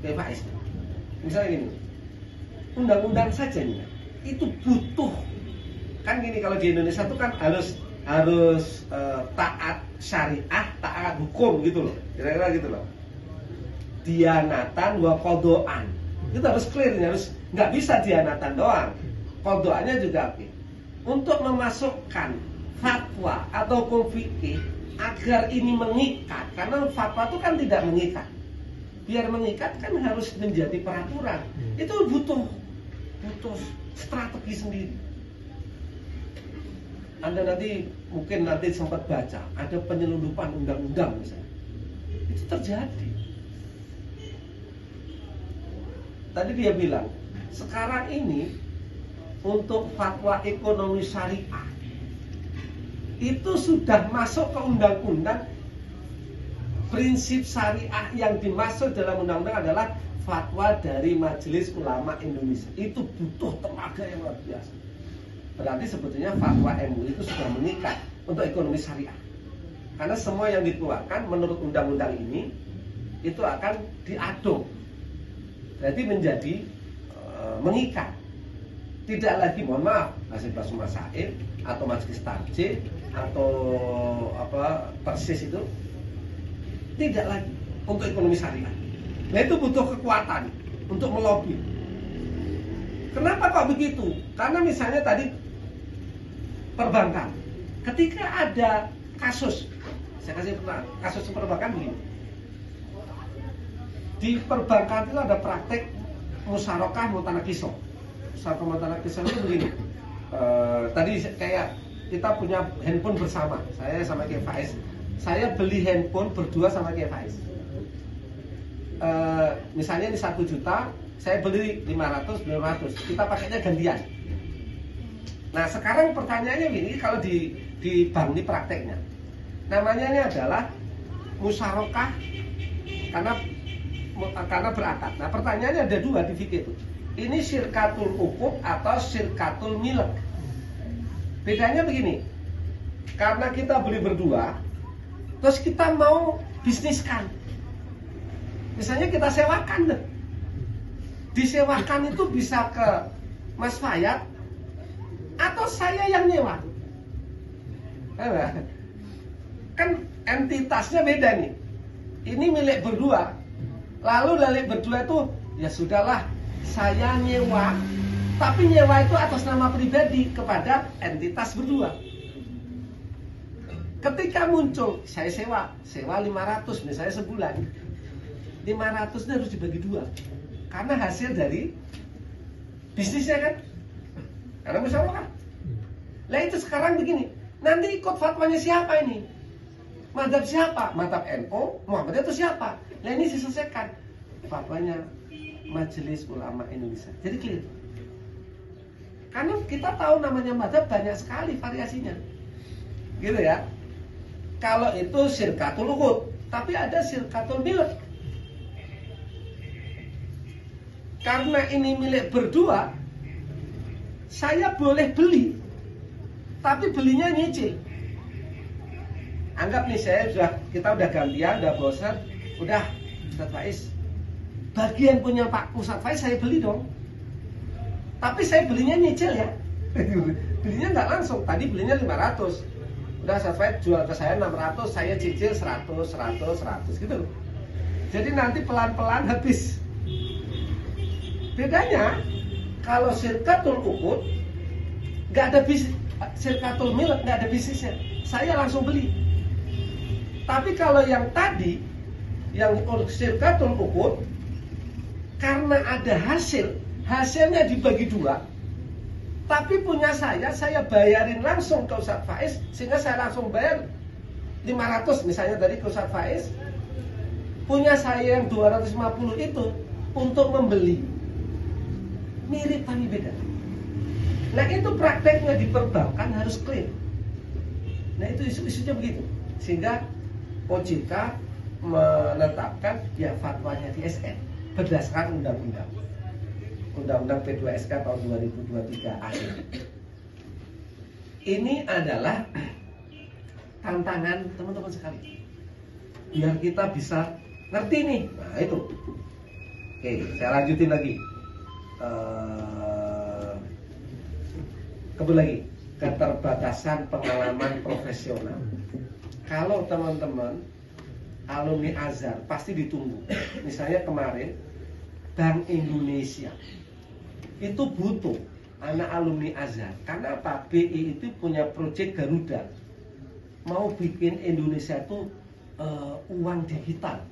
Faiz. Misalnya gini, undang-undang saja nih, itu butuh. Kan gini, kalau di Indonesia itu kan harus taat syariah, taat hukum gitu loh, kira-kira gitu loh. Dianatan wa kodoan, itu harus clear, harus nggak bisa dianatan doang, kodoannya juga oke. Untuk memasukkan fatwa atau fikih agar ini mengikat, karena fatwa itu kan tidak mengikat. Biar mengikat kan harus menjadi peraturan. Itu butuh strategi sendiri. Anda mungkin nanti sempat baca ada penyelundupan undang-undang misalnya. Itu terjadi. Tadi dia bilang, sekarang ini untuk fatwa ekonomi syariah itu sudah masuk ke undang-undang. Prinsip syariah yang dimaksud dalam undang-undang adalah fatwa dari Majelis Ulama Indonesia. Itu butuh tenaga yang luar biasa. Berarti sebetulnya fatwa MUI itu sudah mengikat untuk ekonomi syariah. Karena semua yang dikeluarkan menurut undang-undang ini itu akan diadop Jadi menjadi mengikat. Tidak lagi, mohon maaf, hasil Basma Said atau Majelis Tarjih atau apa persis itu tidak lagi untuk ekonomi syariah. Nah itu butuh kekuatan untuk melobi. Kenapa kok begitu? Karena misalnya tadi perbankan, ketika ada kasus, saya kasih kasus perbankan begini. Di perbankan itu ada praktek musyarakah mutanakisah. Musyarakah mutanakisah itu begini. Tadi kayak kita punya handphone bersama, saya sama Kiai Faiz. Saya beli handphone berdua sama Kiai Faiz. Misalnya ini 1 juta, saya beli 500, 500. Kita pakainya gantian. Nah sekarang pertanyaannya gini, kalau di bank ini prakteknya, namanya ini adalah musyarakah karena berakad. Nah pertanyaannya ada 2 di fikih itu. Ini syirkatul uqud atau syirkatul milk. Bedanya begini, karena kita beli berdua, terus kita mau bisniskan. Misalnya kita sewakan deh. Disewakan itu bisa ke Mas Fayat atau saya yang nyewa. Kan entitasnya beda nih. Ini milik berdua. Lalu milik berdua itu ya sudahlah, saya nyewa, tapi nyewa itu atas nama pribadi kepada entitas berdua. Ketika muncul, saya sewa 500 misalnya sebulan, 500 nya harus dibagi 2 karena hasil dari bisnisnya kan, karena musyawarah. Nah itu sekarang begini, nanti ikut fatwanya siapa ini? Madhab siapa? Madhab NU, Muhammadiyah itu siapa? Nah ini diselesaikan fatwanya Majelis Ulama Indonesia. Jadi clear. Karena kita tahu namanya madhab banyak sekali variasinya, gitu ya. Kalau itu syirkatul uqud, tapi ada syirkatul milk. Karena ini milik berdua, saya boleh beli, tapi belinya nyicil. Anggap nih kita udah gantian, udah bosan, udah Ustaz Faiz, bagian punya Pak Ustaz Faiz saya beli dong. Tapi saya belinya nyicil ya. Belinya nggak langsung, tadi belinya 500. Udah Ustaz Faiz jual ke saya 600, saya cicil 100 gitu. Jadi nanti pelan-pelan habis. Bedanya kalau syirkatul uqud nggak ada bisnis, syirkatul milk nggak ada bisnisnya, saya langsung beli. Tapi kalau yang tadi, yang syirkatul uqud, karena ada hasilnya dibagi 2, tapi punya saya bayarin langsung ke Ustaz Faiz, sehingga saya langsung bayar 500 misalnya dari ke Ustaz Faiz, punya saya yang 250 itu untuk membeli. Mirip tapi beda. Nah itu prakteknya di perbankan harus clear. Nah itu isu-isunya begitu. Sehingga OJK menetapkan ya fatwanya di SN berdasarkan Undang-Undang P2SK tahun 2023 akhir. Ini adalah tantangan teman-teman sekali. Biar kita bisa ngerti nih. Nah itu. Oke, saya lanjutin lagi. Kembali lagi, keterbatasan pengalaman profesional. Kalau teman-teman alumni Azhar pasti ditunggu. Misalnya kemarin Bank Indonesia itu butuh anak alumni Azhar. Karena apa? BI itu punya proyek Garuda, mau bikin Indonesia itu uang digital.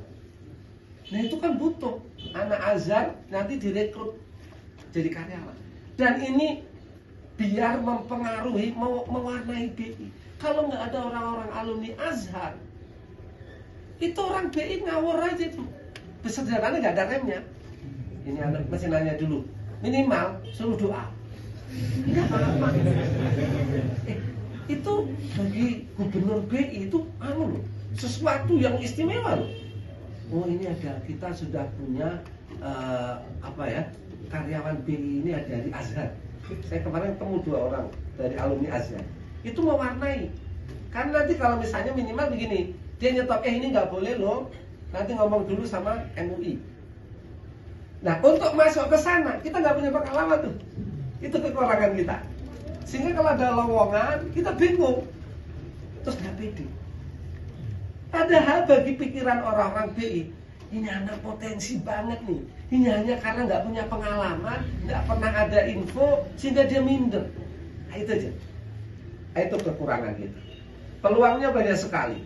Nah itu kan butuh anak Azhar nanti direkrut jadi karyawan. Dan ini biar mempengaruhi, mewarnai BI. Kalau nggak ada orang-orang alumni Azhar, itu orang BI ngawur aja itu. Sederhananya nggak ada remnya. Ini anak masih nanya dulu, minimal suruh doa. Nggak apa-apa. Itu bagi gubernur BI itu sesuatu yang istimewa loh. Oh ini ada, kita sudah punya karyawan BI ini ada dari Azhar. Saya kemarin ketemu 2 orang dari alumni Azhar. Itu mewarnai. Kan nanti kalau misalnya minimal begini, dia nyetop ini nggak boleh loh. Nanti ngomong dulu sama MUI. Nah, untuk masuk ke sana kita nggak punya pengalaman tuh. Itu kekurangan kita. Sehingga kalau ada lowongan kita bingung, terus nggak pede. Padahal bagi pikiran orang-orang BI, ini anak potensi banget nih. Ini hanya karena nggak punya pengalaman, nggak pernah ada info, sehingga dia minder. Nah, itu aja. Nah, itu kekurangan kita. Peluangnya banyak sekali.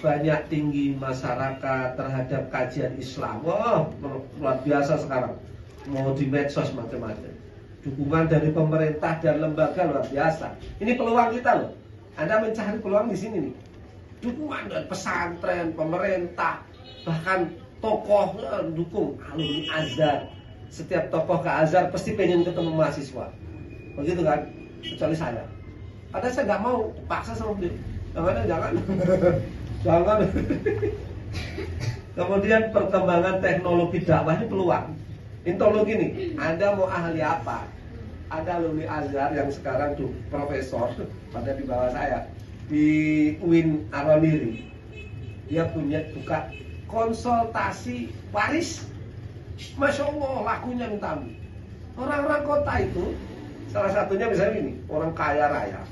Banyak tinggi masyarakat terhadap kajian Islam. Wah, luar biasa sekarang. Mau di medsos macam-macam. Dukungan dari pemerintah dan lembaga luar biasa. Ini peluang kita loh. Anda mencari peluang di sini nih. Dukungan dari pesantren, pemerintah, bahkan tokoh dukung alumni Azhar. Setiap tokoh ke Azhar pasti pengen ketemu mahasiswa. Begitu kan? Kecuali saya. Padahal saya nggak mau, paksa sama beliau. Jangan. Jangan. Kemudian perkembangan teknologi dakwah ini peluang. Intologi nih, Anda mau ahli apa? Ada alumni Azhar yang sekarang tuh profesor, pada di bawah saya di UIN Aroniri. Dia buka konsultasi waris. Masya Allah, lakunya minta ampun. Orang-orang kota itu, salah satunya misalnya ini, orang kaya raya.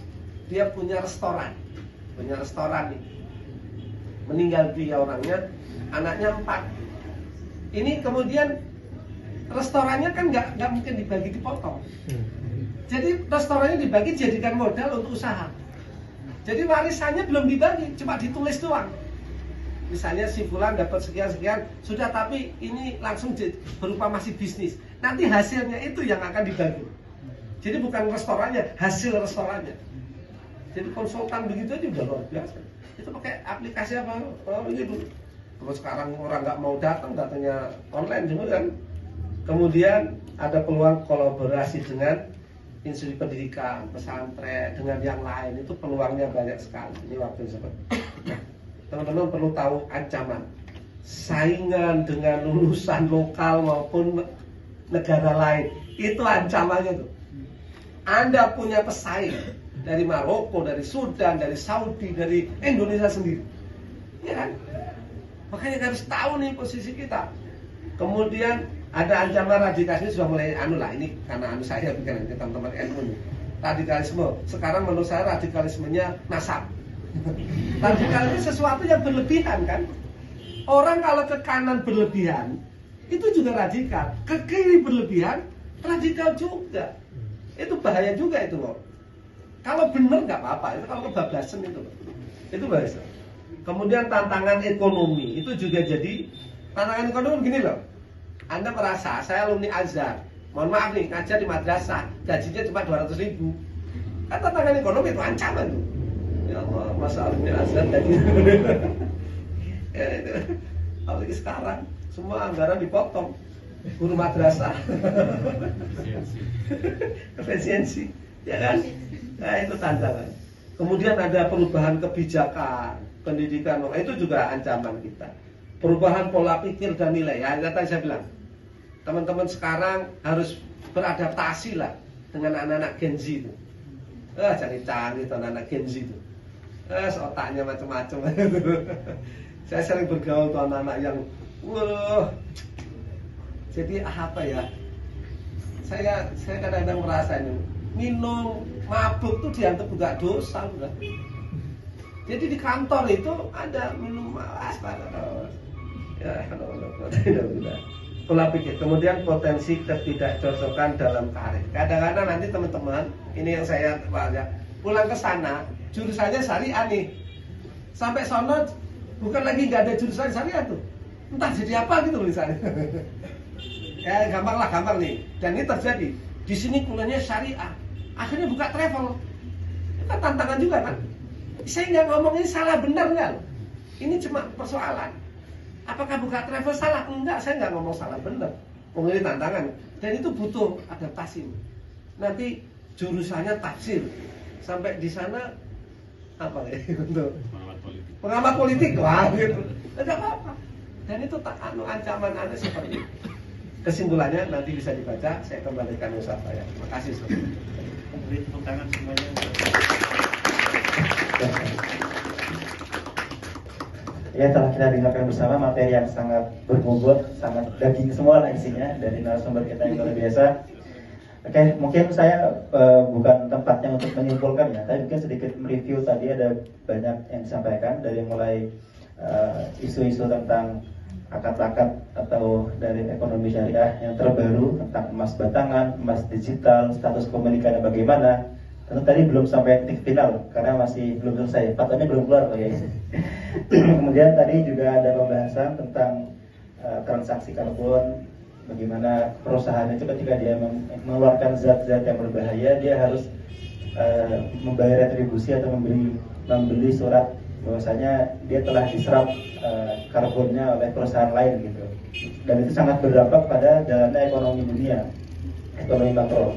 Dia punya restoran nih. Meninggal dia orangnya, anaknya 4. Ini kemudian restorannya kan nggak mungkin dibagi dipotong. Jadi restorannya dibagi jadikan modal untuk usaha. Jadi warisannya belum dibagi, cuma ditulis doang. Misalnya si fulan dapat sekian-sekian, sudah, tapi ini langsung berupa masih bisnis. Nanti hasilnya itu yang akan dibagi. Jadi bukan restorannya, hasil restorannya. Jadi konsultan begitu aja udah luar biasa. Itu pakai aplikasi apa? Oh, begitu. Terus sekarang orang nggak mau datangnya online juga kan. Kemudian ada peluang kolaborasi dengan institusi pendidikan, pesantren, dengan yang lain. Itu peluangnya banyak sekali. Ini waktu seperti. Nah, teman-teman perlu tahu ancaman saingan dengan lulusan lokal maupun negara lain. Itu ancamannya tuh. Anda punya pesaing dari Maroko, dari Sudan, dari Saudi, dari Indonesia sendiri, ya kan? Makanya harus tahu nih posisi kita. Kemudian ada ancaman radikalisme sudah mulai ini karena saya bikin teman-teman NU nih. Radikalisme sekarang menurut saya radikalismenya nasab. Radikalisme sesuatu yang berlebihan kan? Orang kalau ke kanan berlebihan itu juga radikal, ke kiri berlebihan radikal juga. Itu bahaya juga itu loh. Kalau benar nggak apa-apa, itu kalau kebablasan itu bahaya. Kemudian tantangan ekonomi itu juga jadi tantangan ekonomi gini loh. Anda merasa saya alumni Azhar, mohon maaf nih ngajar di madrasah, gajinya cuma 200.000. Kan tantangan ekonomi itu ancaman tuh. Ya Allah, masa alumni Azhar gaji. Ya itu. Apalagi sekarang semua anggaran dipotong. Guru madrasah. Efisiensi, ya kan? Nah, itu tantangan. Kemudian ada perubahan kebijakan, pendidikan, itu juga ancaman kita. Perubahan pola pikir dan nilai. Ya, tadi saya bilang, teman-teman sekarang harus beradaptasi lah dengan anak-anak Gen Z itu. Canggih-canggih itu anak-anak Gen Z itu. Otaknya macam-macam. Saya sering bergaul dengan anak-anak yang, jadi apa ya? Saya kadang-kadang merasa ini minum mabuk tuh dianggap juga dosa udah. Jadi di kantor itu ada minum ya tidak. Pola pikir. Kemudian potensi ketidakcocokan dalam karir. Kadang-kadang nanti teman-teman, ini yang saya pulang ke sana jurusannya syariah nih. Sampai sono bukan lagi nggak ada jurusan syariah tuh. Entah jadi apa gitu misalnya. Ya gampang nih. Dan ini terjadi. Di sini kuliahnya syariah. Akhirnya buka travel. Itu kan tantangan juga kan. Saya nggak ngomong ini salah benar nggak. Ini cuma persoalan. Apakah buka travel salah? Enggak, saya nggak ngomong salah benar. Ini tantangan. Dan itu butuh adaptasi. Nanti jurusannya tafsir. Sampai di sana apa ya? Untuk pengamat politik. Wah gitu. Enggak apa-apa. Dan itu ancaman Anda seperti itu. Kesimpulannya nanti bisa dibaca, saya kembalikan Ustaz saya. Terima kasih. Beri tepuk tangan semuanya. Ya, telah kita dengarkan bersama materi yang sangat berbobot, sangat daging semua lah isinya dari narasumber kita yang luar biasa. Oke, mungkin saya bukan tempatnya untuk menyimpulkan ya, tapi mungkin sedikit mereview. Tadi ada banyak yang disampaikan dari mulai isu-isu tentang akad-akad atau dari ekonomi syariah yang terbaru tentang emas batangan, emas digital, status komunikasi bagaimana. Tentu tadi belum sampai titik final karena masih belum selesai, fatwanya belum keluar ya. Kemudian tadi juga ada pembahasan tentang transaksi karbon, bagaimana perusahaan itu ketika dia mengeluarkan zat-zat yang berbahaya dia harus membayar retribusi atau membeli surat bahwasanya dia telah diserap karbonnya oleh perusahaan lain gitu. Dan itu sangat berdampak pada jalannya ekonomi dunia, ekonomi makro.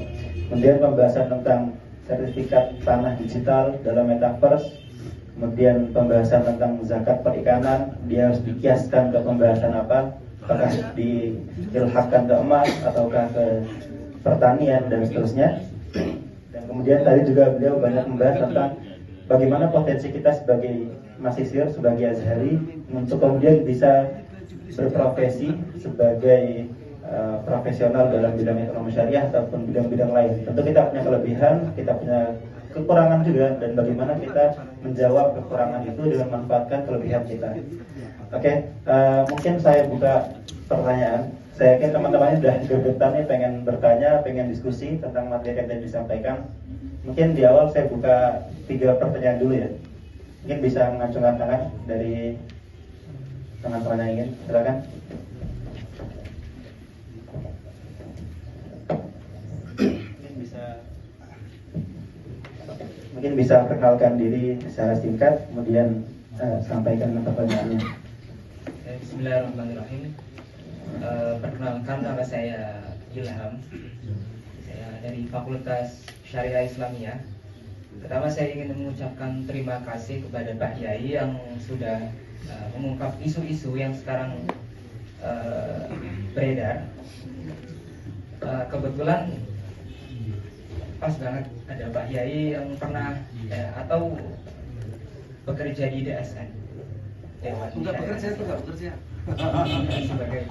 Kemudian pembahasan tentang sertifikat tanah digital dalam metaverse, kemudian pembahasan tentang zakat perikanan, dia harus dikiaskan ke pembahasan apa, apakah diilhakkan ke emas ataukah ke pertanian dan seterusnya. Dan kemudian tadi juga beliau banyak membahas tentang bagaimana potensi kita sebagai mahasiswa, sebagai azhari untuk kemudian bisa berprofesi sebagai profesional dalam bidang ekonomi syariah ataupun bidang-bidang lain. Tentu kita punya kelebihan, kita punya kekurangan juga, dan bagaimana kita menjawab kekurangan itu dengan memanfaatkan kelebihan kita. Oke, mungkin saya buka pertanyaan. Saya yakin teman-teman sudah gergetan nih, pengen bertanya, pengen diskusi tentang materi yang tadi disampaikan. Mungkin di awal saya buka 3 pertanyaan dulu ya. Mungkin bisa mengacungkan tangan dari teman-teman yang ingin, silakan. Mungkin bisa perkenalkan diri secara singkat, kemudian sampaikan pertanyaannya. Bismillahirrahmanirrahim. Perkenalkan, nama saya Ilham. Saya dari Fakultas Syariah Islamiyah. Pertama saya ingin mengucapkan terima kasih kepada Pak Yai yang sudah mengungkap isu-isu yang sekarang beredar. Kebetulan pas banget ada Pak Yai yang pernah atau bekerja di DSN. Enggak bekerja, itu enggak bekerja. Sebagai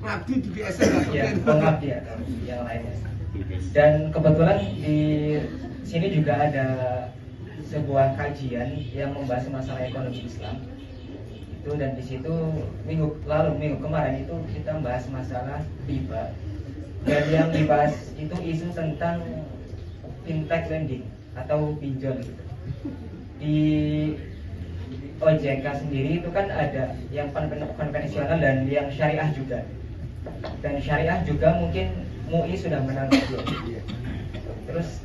Ngabdi di DSN ya, pengabdi atau yang lainnya. Dan kebetulan di sini juga ada sebuah kajian yang membahas masalah ekonomi Islam. Itu, dan di situ minggu kemarin itu kita membahas masalah riba. Dan yang dibahas itu isu tentang fintech lending atau pinjol gitu. Di OJK sendiri itu kan ada yang konvensional dan yang syariah juga. Dan syariah juga mungkin MUI sudah menanggapi. Terus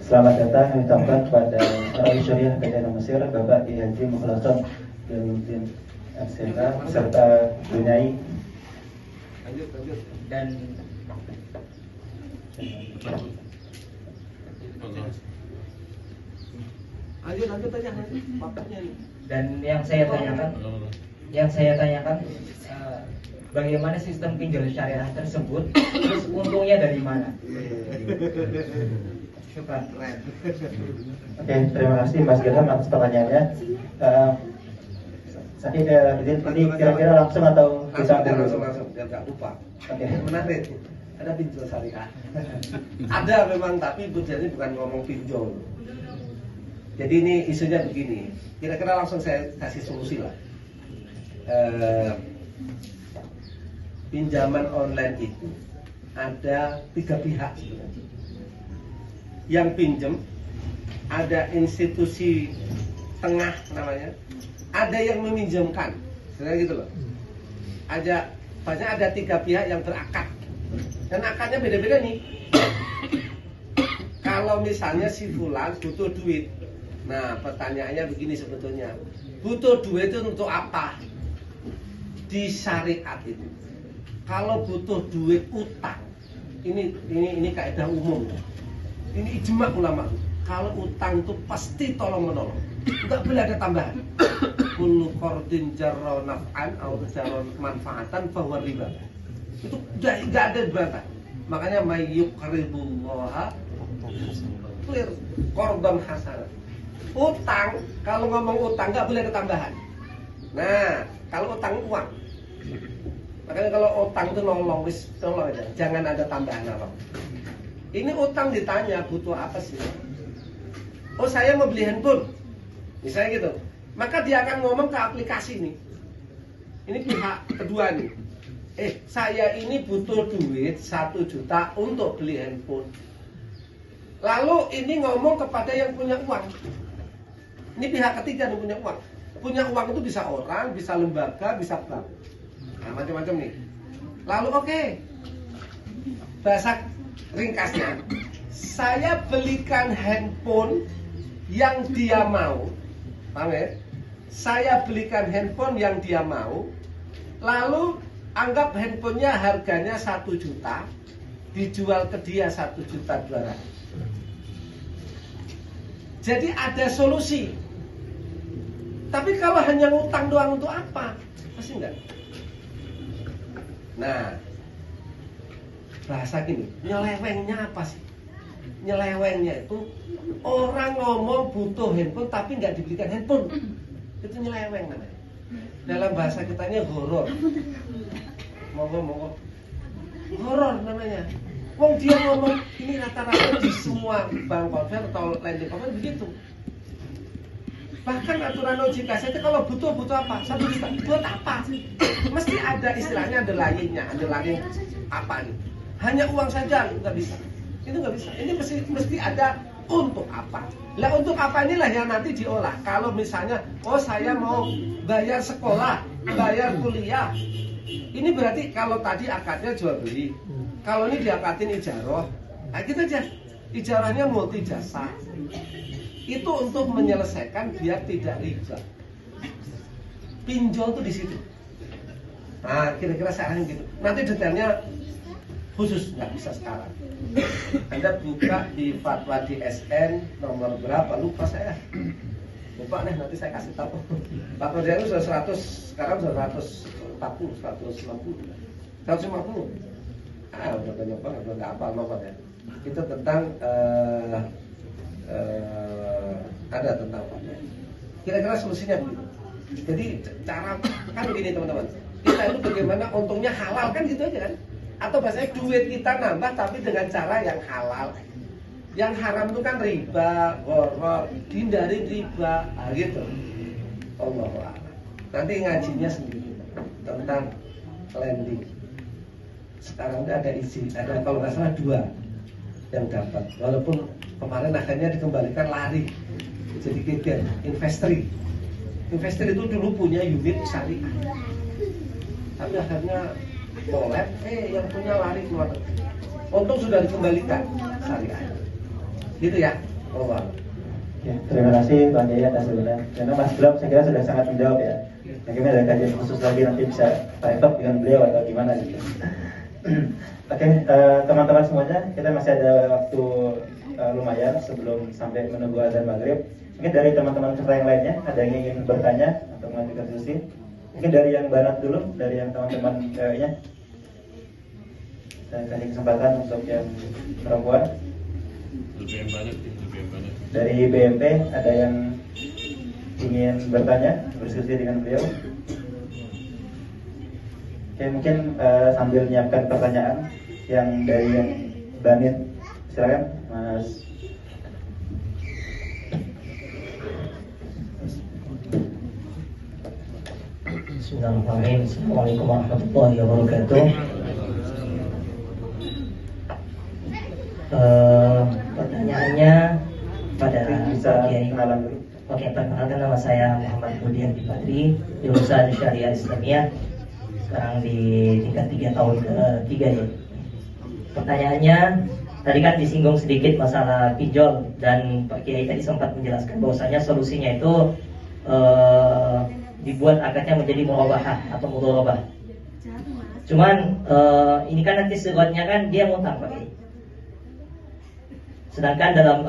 Selamat datang kami ucapkan kepada Rawi Syariah Kajian Mesir, Bapak Kiai Haji Mukhlason Jalaluddin MCK serta Bunyai. dan Lanjut aja bapaknya nih. dan yang saya tanyakan bagaimana sistem pinjol syariah tersebut, terus untungnya dari mana? Syukran. Oke, terima kasih Mas Ilham atas pertanyaannya. Saya ini kira-kira langsung atau bisa langsung biar nggak lupa. Oke. Menarik. Ada pinjol syariah. Ada memang, tapi tujuannya bukan ngomong pinjol. Jadi ini isunya begini. Kira-kira langsung saya kasih solusi lah. Pinjaman online itu ada 3 pihak sebenarnya. Yang pinjam, ada institusi tengah namanya, ada yang meminjamkan, sebenarnya gitu loh. Banyak ada 3 pihak yang berakad, dan akadnya beda-beda nih. Kalau misalnya si fulan butuh duit, nah pertanyaannya begini sebetulnya, butuh duit itu untuk apa? Di syariat itu, kalau butuh duit utang, ini kaidah umum. Ini ijma ulama. Kalau utang itu pasti tolong menolong, nggak boleh ada tambahan. Kullu qardin jarra naf'an atau jarra manfaatan fahuwa riba. Itu nggak ada dibantah. Makanya mayyuqridullaha clear qardhan hasanah. Utang, kalau ngomong utang nggak boleh ketambahan. Nah, kalau utang uang. Makanya kalau utang itu nolong aja, jangan ada tambahan apa. Ini utang ditanya butuh apa sih? Oh, saya mau beli handphone, misalnya gitu. Maka dia akan ngomong ke aplikasi nih. Ini pihak kedua nih. Saya ini butuh duit 1 juta untuk beli handphone. Lalu ini ngomong kepada yang punya uang. Ini pihak ketiga yang punya uang. Punya uang itu bisa orang, bisa lembaga, bisa bank. Nah, macam-macam nih. Lalu oke. Bahasa ringkasnya, saya belikan handphone yang dia mau. Paham ya? Saya belikan handphone yang dia mau. Lalu anggap handphonenya harganya 1 juta, dijual ke dia 1.200.000. Jadi ada solusi. Tapi kalau hanya ngutang doang untuk apa? Pasti enggak. Nah, bahasa gini, nyelewengnya apa sih? Nyelewengnya itu orang ngomong butuh handphone tapi nggak dibelikan handphone. Itu nyeleweng namanya. Dalam bahasa kitanya horor. Monggo. Horor namanya. Wong dia ngomong ini rata-rata di semua bank konver atau lending konver begitu. Bahkan aturan OJK itu kalau butuh apa? 1 juta. Buat apa? Mesti ada istilahnya, ada lainnya, ada lain apa nih? Hanya uang saja nggak bisa. Itu nggak bisa. Ini mesti ada untuk apa? Lah untuk apa inilah yang nanti diolah. Kalau misalnya, oh saya mau bayar sekolah, bayar kuliah. Ini berarti kalau tadi akadnya jual beli. Kalau ini diakadin ijaroh. Nah gitu aja. Ijarahnya multi jasa. Itu untuk menyelesaikan biar tidak riba. Pinjol tuh di situ. Nah, kira-kira sekarang gitu. Nanti detailnya khusus nggak bisa sekarang. Anda buka di fatwa di SN nomor berapa? Lupa saya. Lupa nih, nanti saya kasih tahu. Fatwa dia itu sudah 100, sekarang sudah 140, 150. 150. Udah banyak banget, udah nggak apa-apa ya. Itu tentang ada tentang apa? Kira-kira solusinya begitu. Jadi cara kan begini teman-teman. Kita itu bagaimana untungnya halal kan gitu aja kan? Atau bahasanya duit kita nambah tapi dengan cara yang halal. Yang haram itu kan riba, gharar, hindarin riba, gitu. Allah. Nanti ngajinya sendiri tentang lending. Sekarang ada isi, ada kalau nggak salah 2 yang dapat. Walaupun kemarin akhirnya dikembalikan lari jadi geger. Investor itu dulu punya unit syariah, tapi akhirnya collab, yang punya lari keluar. Untung sudah dikembalikan syariah. Gitu ya. Allah. Ya, terima kasih Bang Jaya atas sebenarnya. Karena Mas Bram saya kira sudah sangat menjawab ya. Mungkin ada kajian khusus lagi nanti bisa private dengan beliau atau gimana gitu. Oke, teman-teman semuanya, kita masih ada waktu lumayan sebelum sampai menunggu azan maghrib. Mungkin dari teman-teman peserta yang lainnya ada yang ingin bertanya atau mengajukan diskusi. Mungkin dari yang barat dulu, dari yang teman-teman ceweknya. Saya kasih kesempatan untuk yang perempuan. Lebih banyak. Dari BMP ada yang ingin bertanya, berdiskusi dengan beliau. Oke, mungkin sambil menyiapkan pertanyaan yang dari yang Banit, silakan Mas. Bismillahirrahmanirrahim. Assalamualaikum warahmatullahi wabarakatuh. Pertanyaannya pada bisa Kiai. kenalan dulu. Oke, perkenalkan nama saya Muhammad Budian Dipatri, jurusan Syariah Islamiyah. Sekarang di tingkat 3 tahun ke-3 ya. Pertanyaannya, tadi kan disinggung sedikit masalah pinjol dan Pak Kiai tadi sempat menjelaskan bahwasanya solusinya itu dibuat akadnya menjadi murabahah atau mudharabah. Cuman ini kan nanti sifatnya kan dia ngutang Pak Kiai. Sedangkan dalam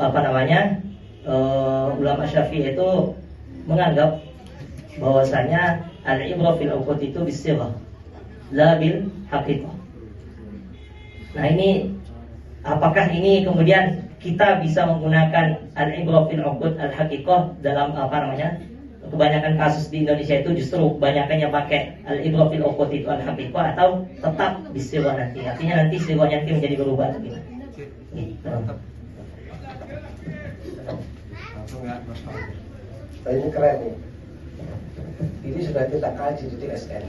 ulama Syafi'i itu menganggap bahwasanya al-ibrah fil uqud itu bis-sighah la bil haqiqah. Nah ini apakah ini kemudian kita bisa menggunakan al-ibrah fil uqud al-haqiqah dalam apa namanya? Kebanyakan kasus di Indonesia itu justru kebanyakannya pakai al-ibrah fil uqud itu al-haqiqah atau tetap bisirah nanti. Artinya nanti sirahnya nanti menjadi berubah gitu. Gitu. Nah, ini keren nih. Ini sudah kita kaji di DSN.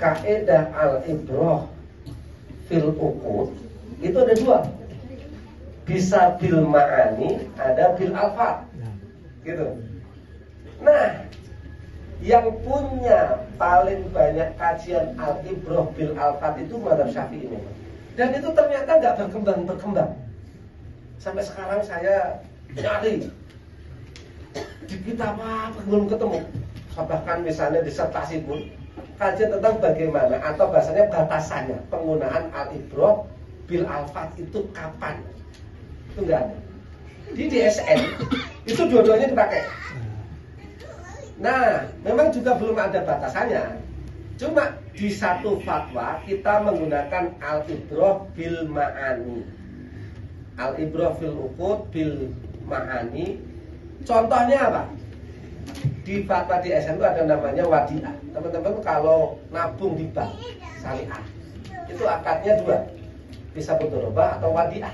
Kaidah al-ibrah fil uqud itu ada dua. Bisa bil ma'ani, ada bil alfat. Gitu. Nah, yang punya paling banyak kajian al-ibrah bil alfat itu mazhab Syafi'i ini. Dan itu ternyata nggak berkembang. Sampai sekarang saya nyari di kitab apa belum ketemu. Bahkan misalnya disertasi pun kajian tentang bagaimana atau bahasanya batasannya penggunaan al-ibrah bil alfat itu kapan. Itu enggak ada. Di DSN itu dua-duanya dipakai. Nah, memang juga belum ada batasannya. Cuma di satu fatwa kita menggunakan al-ibrah bil ma'ani. Al-ibrah fil uqud bil ma'ani. Contohnya apa? Di fatwa di DSN itu ada namanya wadiah. Teman-teman kalau nabung di bank syariah itu akadnya dua. Bisa mudharabah atau wadiah.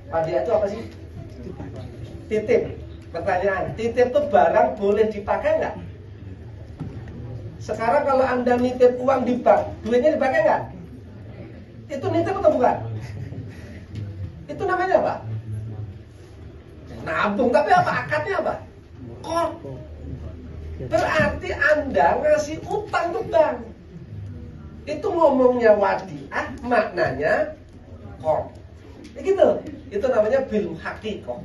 Wadiah itu apa sih? Titip. Pertanyaan, titip itu barang boleh dipakai nggak? Sekarang kalau Anda nitip uang di bank, duitnya dipakai nggak? Itu nitip atau bukan? Itu namanya apa? Nabung, tapi apa? Akadnya apa? Kor. Berarti Anda ngasih utang ke bank. Itu ngomongnya wadiah, maknanya kor. Begitu. Itu namanya bil haqiqah.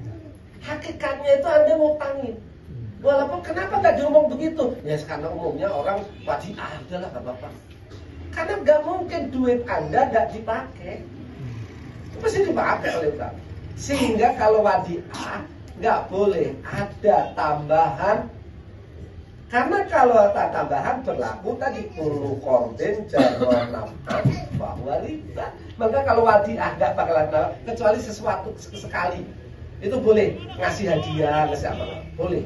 Hakikatnya itu Anda ngutangin. Walaupun kenapa nggak diomong begitu? Ya karena umumnya orang wadiah, udahlah nggak apa-apa. Karena nggak mungkin duit Anda nggak dipakai. Pasti dipakai oleh bank. Sehingga kalau wadiah nggak boleh ada tambahan. Karena kalau ada tambahan berlaku tadi kullu qardin jarra naf'an bahwa riba. Maka kalau wadiah nggak bakalan tambah kecuali sesuatu sekali. Itu boleh ngasih hadiah, ngasih apa? Boleh.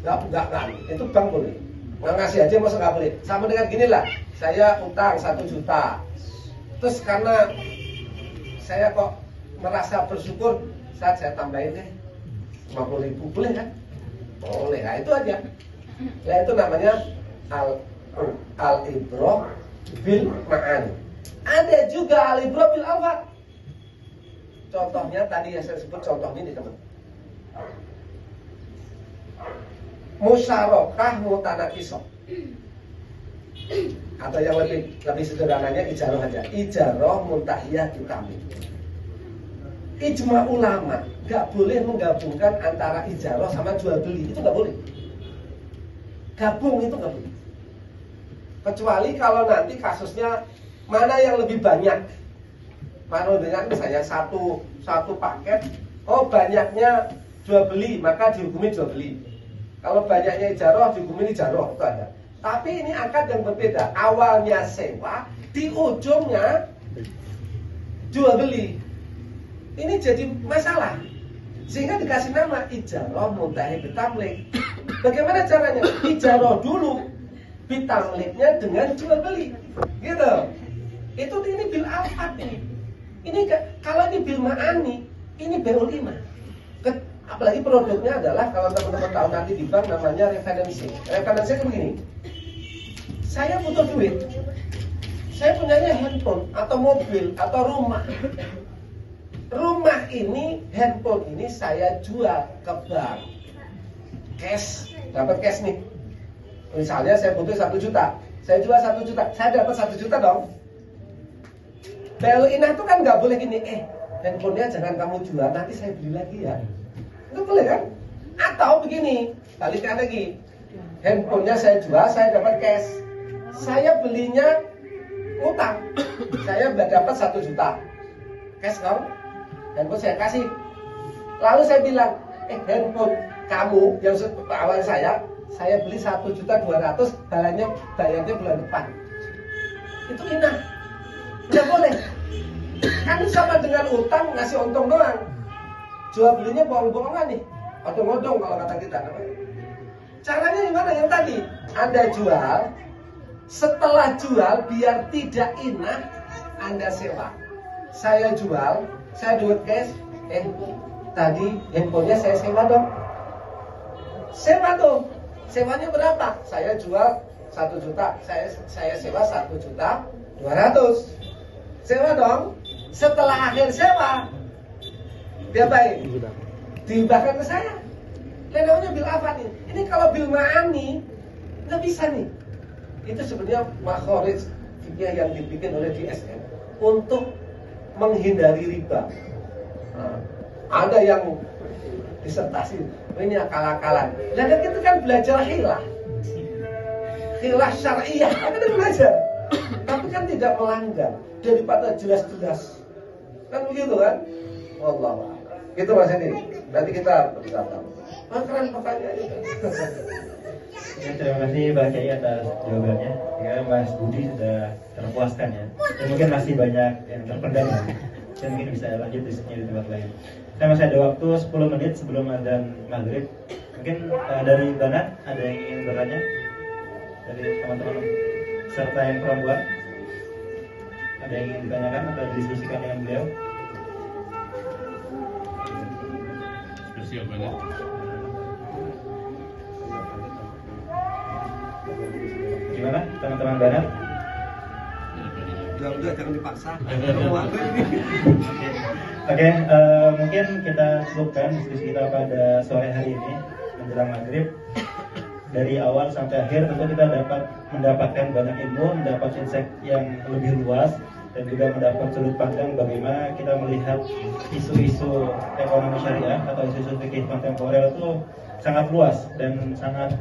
Enggak. Itu bank boleh. Ngasih hadiah masa nggak boleh. Sama dengan gini lah. Saya utang 1 juta. Terus karena saya kok merasa bersyukur, saat saya tambahin deh 50.000, boleh kan? Boleh. Nah itu aja. Nah itu namanya al-ibrah bil ma'ani. Ada juga al-ibrah bil alfat. Contohnya tadi yang saya sebut contoh ini teman. Musyarakah mutanakisah. Atau yang lebih sederhananya ijarah aja. Ijarah muntahiyah ditamim. Ijma ulama nggak boleh menggabungkan antara ijarah sama jual beli. Itu nggak boleh. Gabung itu nggak boleh. Kecuali kalau nanti kasusnya mana yang lebih banyak. Mana dengan misalnya satu paket, oh banyaknya jual beli, maka dihukumi jual beli. Kalau banyaknya ijarah, dihukumi ijarah, itu ada. Tapi ini akad yang berbeda. Awalnya sewa, di ujungnya jual beli. Ini jadi masalah. Sehingga dikasih nama ijarah muntahi bitamlik. Bagaimana caranya? Ijarah dulu, bitamliknya dengan jual beli. Gitu. Ini bil alfat ini. Ini kalau ini bil ma'ani, ini BO 5. Apalagi produknya adalah kalau teman-teman tahu nanti di bank namanya refinancing. Refinancing kan begini. Saya butuh duit. Saya punyanya handphone atau mobil atau rumah. Rumah ini, handphone ini saya jual ke bank. Cash, dapat cash nih. Misalnya saya butuh 1 juta. Saya jual 1 juta. Saya dapat 1 juta dong. Bailout itu kan nggak boleh gini, handphonenya jangan kamu jual, nanti saya beli lagi ya. Itu boleh kan? Atau begini, balikkan lagi, handphonenya saya jual, saya dapat cash, saya belinya utang, saya dapat 1 juta, cash dong, handphone saya kasih, lalu saya bilang, handphone kamu yang awal saya beli 1.200.000, bayarnya bulan depan, itu inah. Nggak boleh. Kan sama dengan utang ngasih untung doang. Jual belinya bohong-bohongan nih. Odong-odong kalau kata kita namanya. Caranya gimana yang tadi? Anda jual, setelah jual biar tidak inah, Anda sewa. Saya jual, saya duit cash, tadi handphonenya saya sewa dong. Sewa dong. Sewanya berapa? Saya jual 1 juta, saya sewa 1.200.000. Sewa dong. Setelah akhir sewa, diapain? Dihibahkan ke saya. Yang namanya bil afat nih. Ini kalau bil ma'ani nggak bisa nih. Itu sebenarnya makhraj fikih yang dibikin oleh DSN untuk menghindari riba. Nah, ada yang disertasi ini akal-akalan. Nah, kita kan belajar hilah syariah, kan kita belajar. Tapi kan tidak melanggar daripada jelas-jelas. Kan begitu kan? Wallahu a'lam. Itu Mas Edi. Nanti kita berbicara. Keren pertanyaannya. Ya, terima kasih Pak Kiai atas jawabannya. Ya, Mas Budi sudah terpuaskan ya. Dan mungkin masih banyak yang terpendam ya. Dan mungkin bisa lanjut diskusinya di tempat lain. Saya masih ada waktu 10 menit sebelum adzan maghrib. Mungkin dari Banat ada yang ingin bertanya dari teman-teman serta yang perempuan. Ada yang ingin ditanyakan atau didiskusikan dengan beliau? Spesial banget. Gimana teman-teman Banat? Udah jangan dipaksa. Oke, mungkin kita cukupkan diskusi kita pada sore hari ini menjelang maghrib. Dari awal sampai akhir tentu kita dapat mendapatkan banyak ilmu, mendapat insight yang lebih luas, dan juga mendapat sudut pandang bagaimana kita melihat isu-isu ekonomi syariah atau isu-isu fikih kontemporer itu sangat luas dan sangat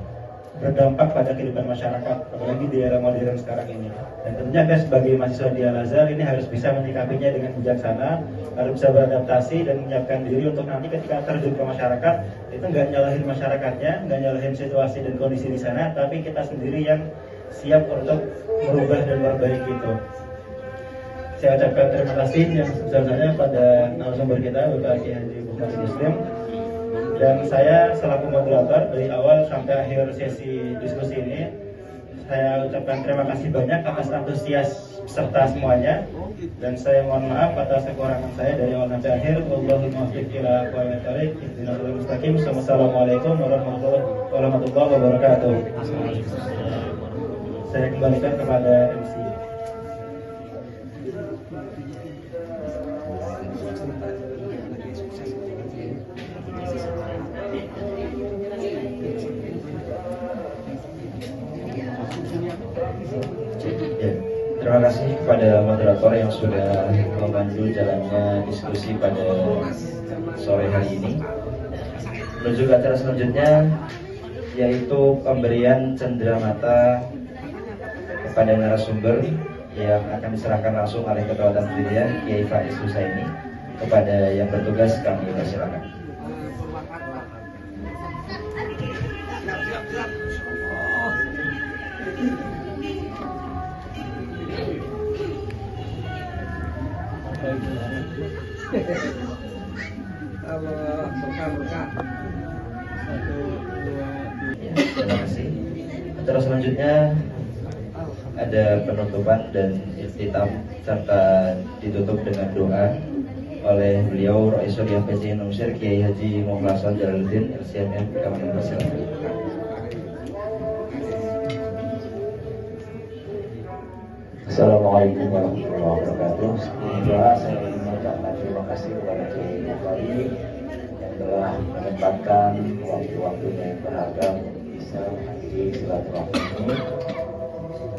berdampak pada kehidupan masyarakat, apalagi di era modern sekarang ini. Dan tentunya kita sebagai mahasiswa di Al-Azhar ini harus bisa menyikapinya dengan bijaksana, harus bisa beradaptasi dan menyiapkan diri untuk nanti ketika terjun ke masyarakat itu nggak nyalahin masyarakatnya, nggak nyalahin situasi dan kondisi di sana, tapi kita sendiri yang siap untuk merubah dan memperbaiki itu. Saya ucapkan terima kasih yang sebesar-besarnya pada narasumber kita Bapak Kiai Haji Bukhari Muslim. Dan saya selaku moderator dari awal sampai akhir sesi diskusi ini, saya ucapkan terima kasih banyak atas antusias serta semuanya. Dan saya mohon maaf atas kekurangan saya dari awal sampai akhir. Wallahul muwaffiq ila aqwamit thoriq. Ihdinas siratal mustaqim. Wassalamualaikum warahmatullahi wabarakatuh. Saya kembalikan kepada MC. Terima kasih kepada moderator yang sudah memandu jalannya diskusi pada sore hari ini. Menuju ke acara selanjutnya, yaitu pemberian cenderamata kepada narasumber yang akan diserahkan langsung oleh Ketua Tamfidiyah Kiai Faiz Husaini. Kepada yang bertugas kami persilakan. Allah berkah. 1, 2, 3. Terima kasih. Acara selanjutnya ada penutupan dan iftitah serta ditutup dengan doa oleh beliau Raisul Yafizi Numsir Kiai Haji Mukhlason Jalaluddin LCMM. Kami persilakan. Assalamualaikum warahmatullahi wabarakatuh. Semoga saya ingin mengucapkan terima kasih kepada Kiai Bukhari yang telah menyempatkan waktu-waktunya yang berharga untuk bisa menghadiri silaturahmi ini.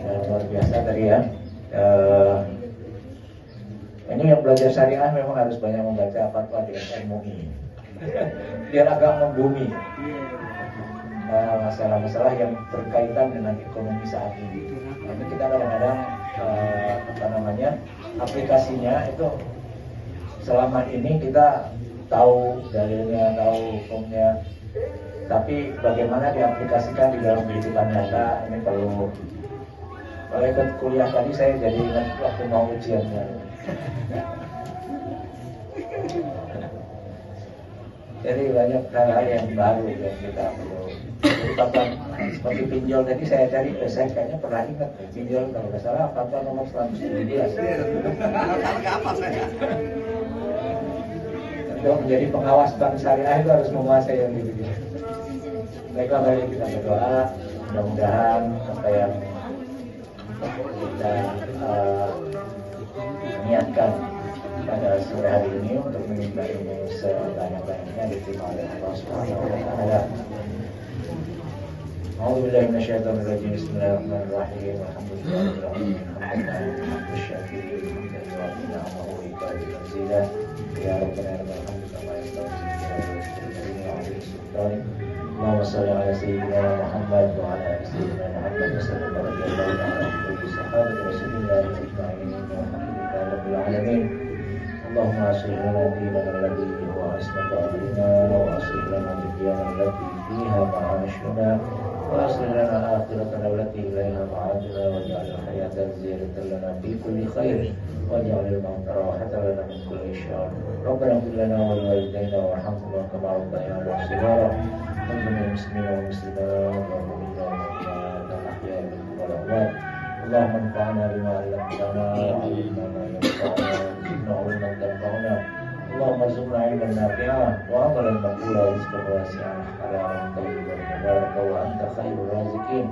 Dan luar biasa tadi ya. Ini yang belajar syariah memang harus banyak membaca fatwa dengan MUI biar agak membumi masalah-masalah yang berkaitan dengan ekonomi saat ini. Tapi kita kadang-kadang aplikasinya itu selama ini kita tahu dalilnya, tahu hukumnya, tapi bagaimana diaplikasikan di dalam kehidupan nyata ini perlu Kalau ikut kuliah tadi saya jadi ingat waktu mau ujiannya. Jadi banyak hal-hal yang baru yang kita perlu. Jadi kapan seperti pinjol tadi saya cari, saya kayaknya pernah ingat pinjol kalau nggak salah fatwa nomor 117. Untuk menjadi pengawas bank syariah itu harus menguasai yang gitu. Baiklah, mari kita berdoa, mudah-mudahan apa yang kita niatkan pada sore hari ini untuk meminta ilmu sebanyak-banyaknya diterima oleh Allah Subhanahu wa taala. A'udzubillahi minasyaitonir rajim. Bismillahirrahmanirrahim. Alhamdulillahirabbil alamin. Wasyakirin alhamdulillah wa bihamdihi. Ya rabbana alhamdulillah wa Allahumma shalli ala sayyidina Muhammad wa ala ali sayyidina Muhammad wa sallallahu alaihi wa sallam Rasulillah alhamdulillah rabbil alamin. Allahumma aslih lana dinana alladhi huwa ismatu amrina wa aslih lana dunyana allati fiha ma'ashuna wa aslih lana akhiratana allati ilayha ma'aduna waj'al al-hayata ziyadatan lana fi kulli khair waj'al al-mauta rahatan lana min kulli syarr. Rabbana ighfir lana wa liwalidayna warhamhuma kama rabbayana shighara. Allahumma muslimin wa muslimat wa mu'minina wa mu'minat al-ahya'i minhum wal amwat. Allahumma anfa'na bima 'allamtana wa 'allimna ma yanfa'una wa zidna 'ilman yanfa'una. Allahumma arzuqna 'ilman nafi'an wa 'amalan maqbulan wa rizqan wasi'an halalan thayyiban mubarakan wa anta khairur raziqin.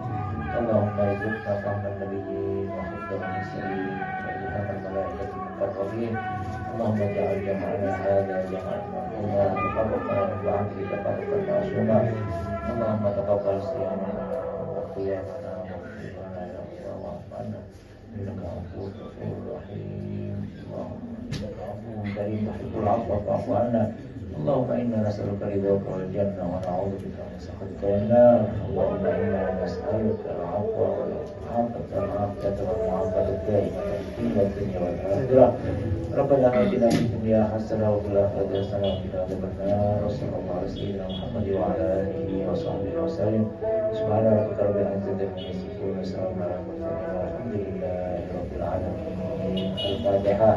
Allahumma arzuqna fahman nabiyyin wa hifdzal mursalin wa ilhamal malaikati muqarrabin. Allahumma ja'al jama'ana hadha jama'an marhuma wa tafaqqana min ba'dihi tafarruqan ma'suma. Allahumma taqabbal siyamana wa qiyamana wa qiyamana ya Allah wa afana innaka ghafurur rahim. Allahumma afuwwun karim tuhibbul 'afwa fa'fu 'anna. Allahumma inna nas'aluka ridhaka wal jannah wa na'udzu bika min sakhatika wan nar. Allahumma inna nas'aluka al-'afwa wal 'afwata wal 'afiyata wal 'afiyata fid dunya wal akhirah. Rabbana atina fid dunya hasanah wa fil akhirati hasanah wa qina adzabannar. Sallallahu alaihi wasallam Muhammad wa ala alihi wa sahbihi wasallam. Subhana rabbika rabbil izzati amma yasifun wa salamun alal mursalin walhamdulillahi rabbil alamin. Al-Fatihah.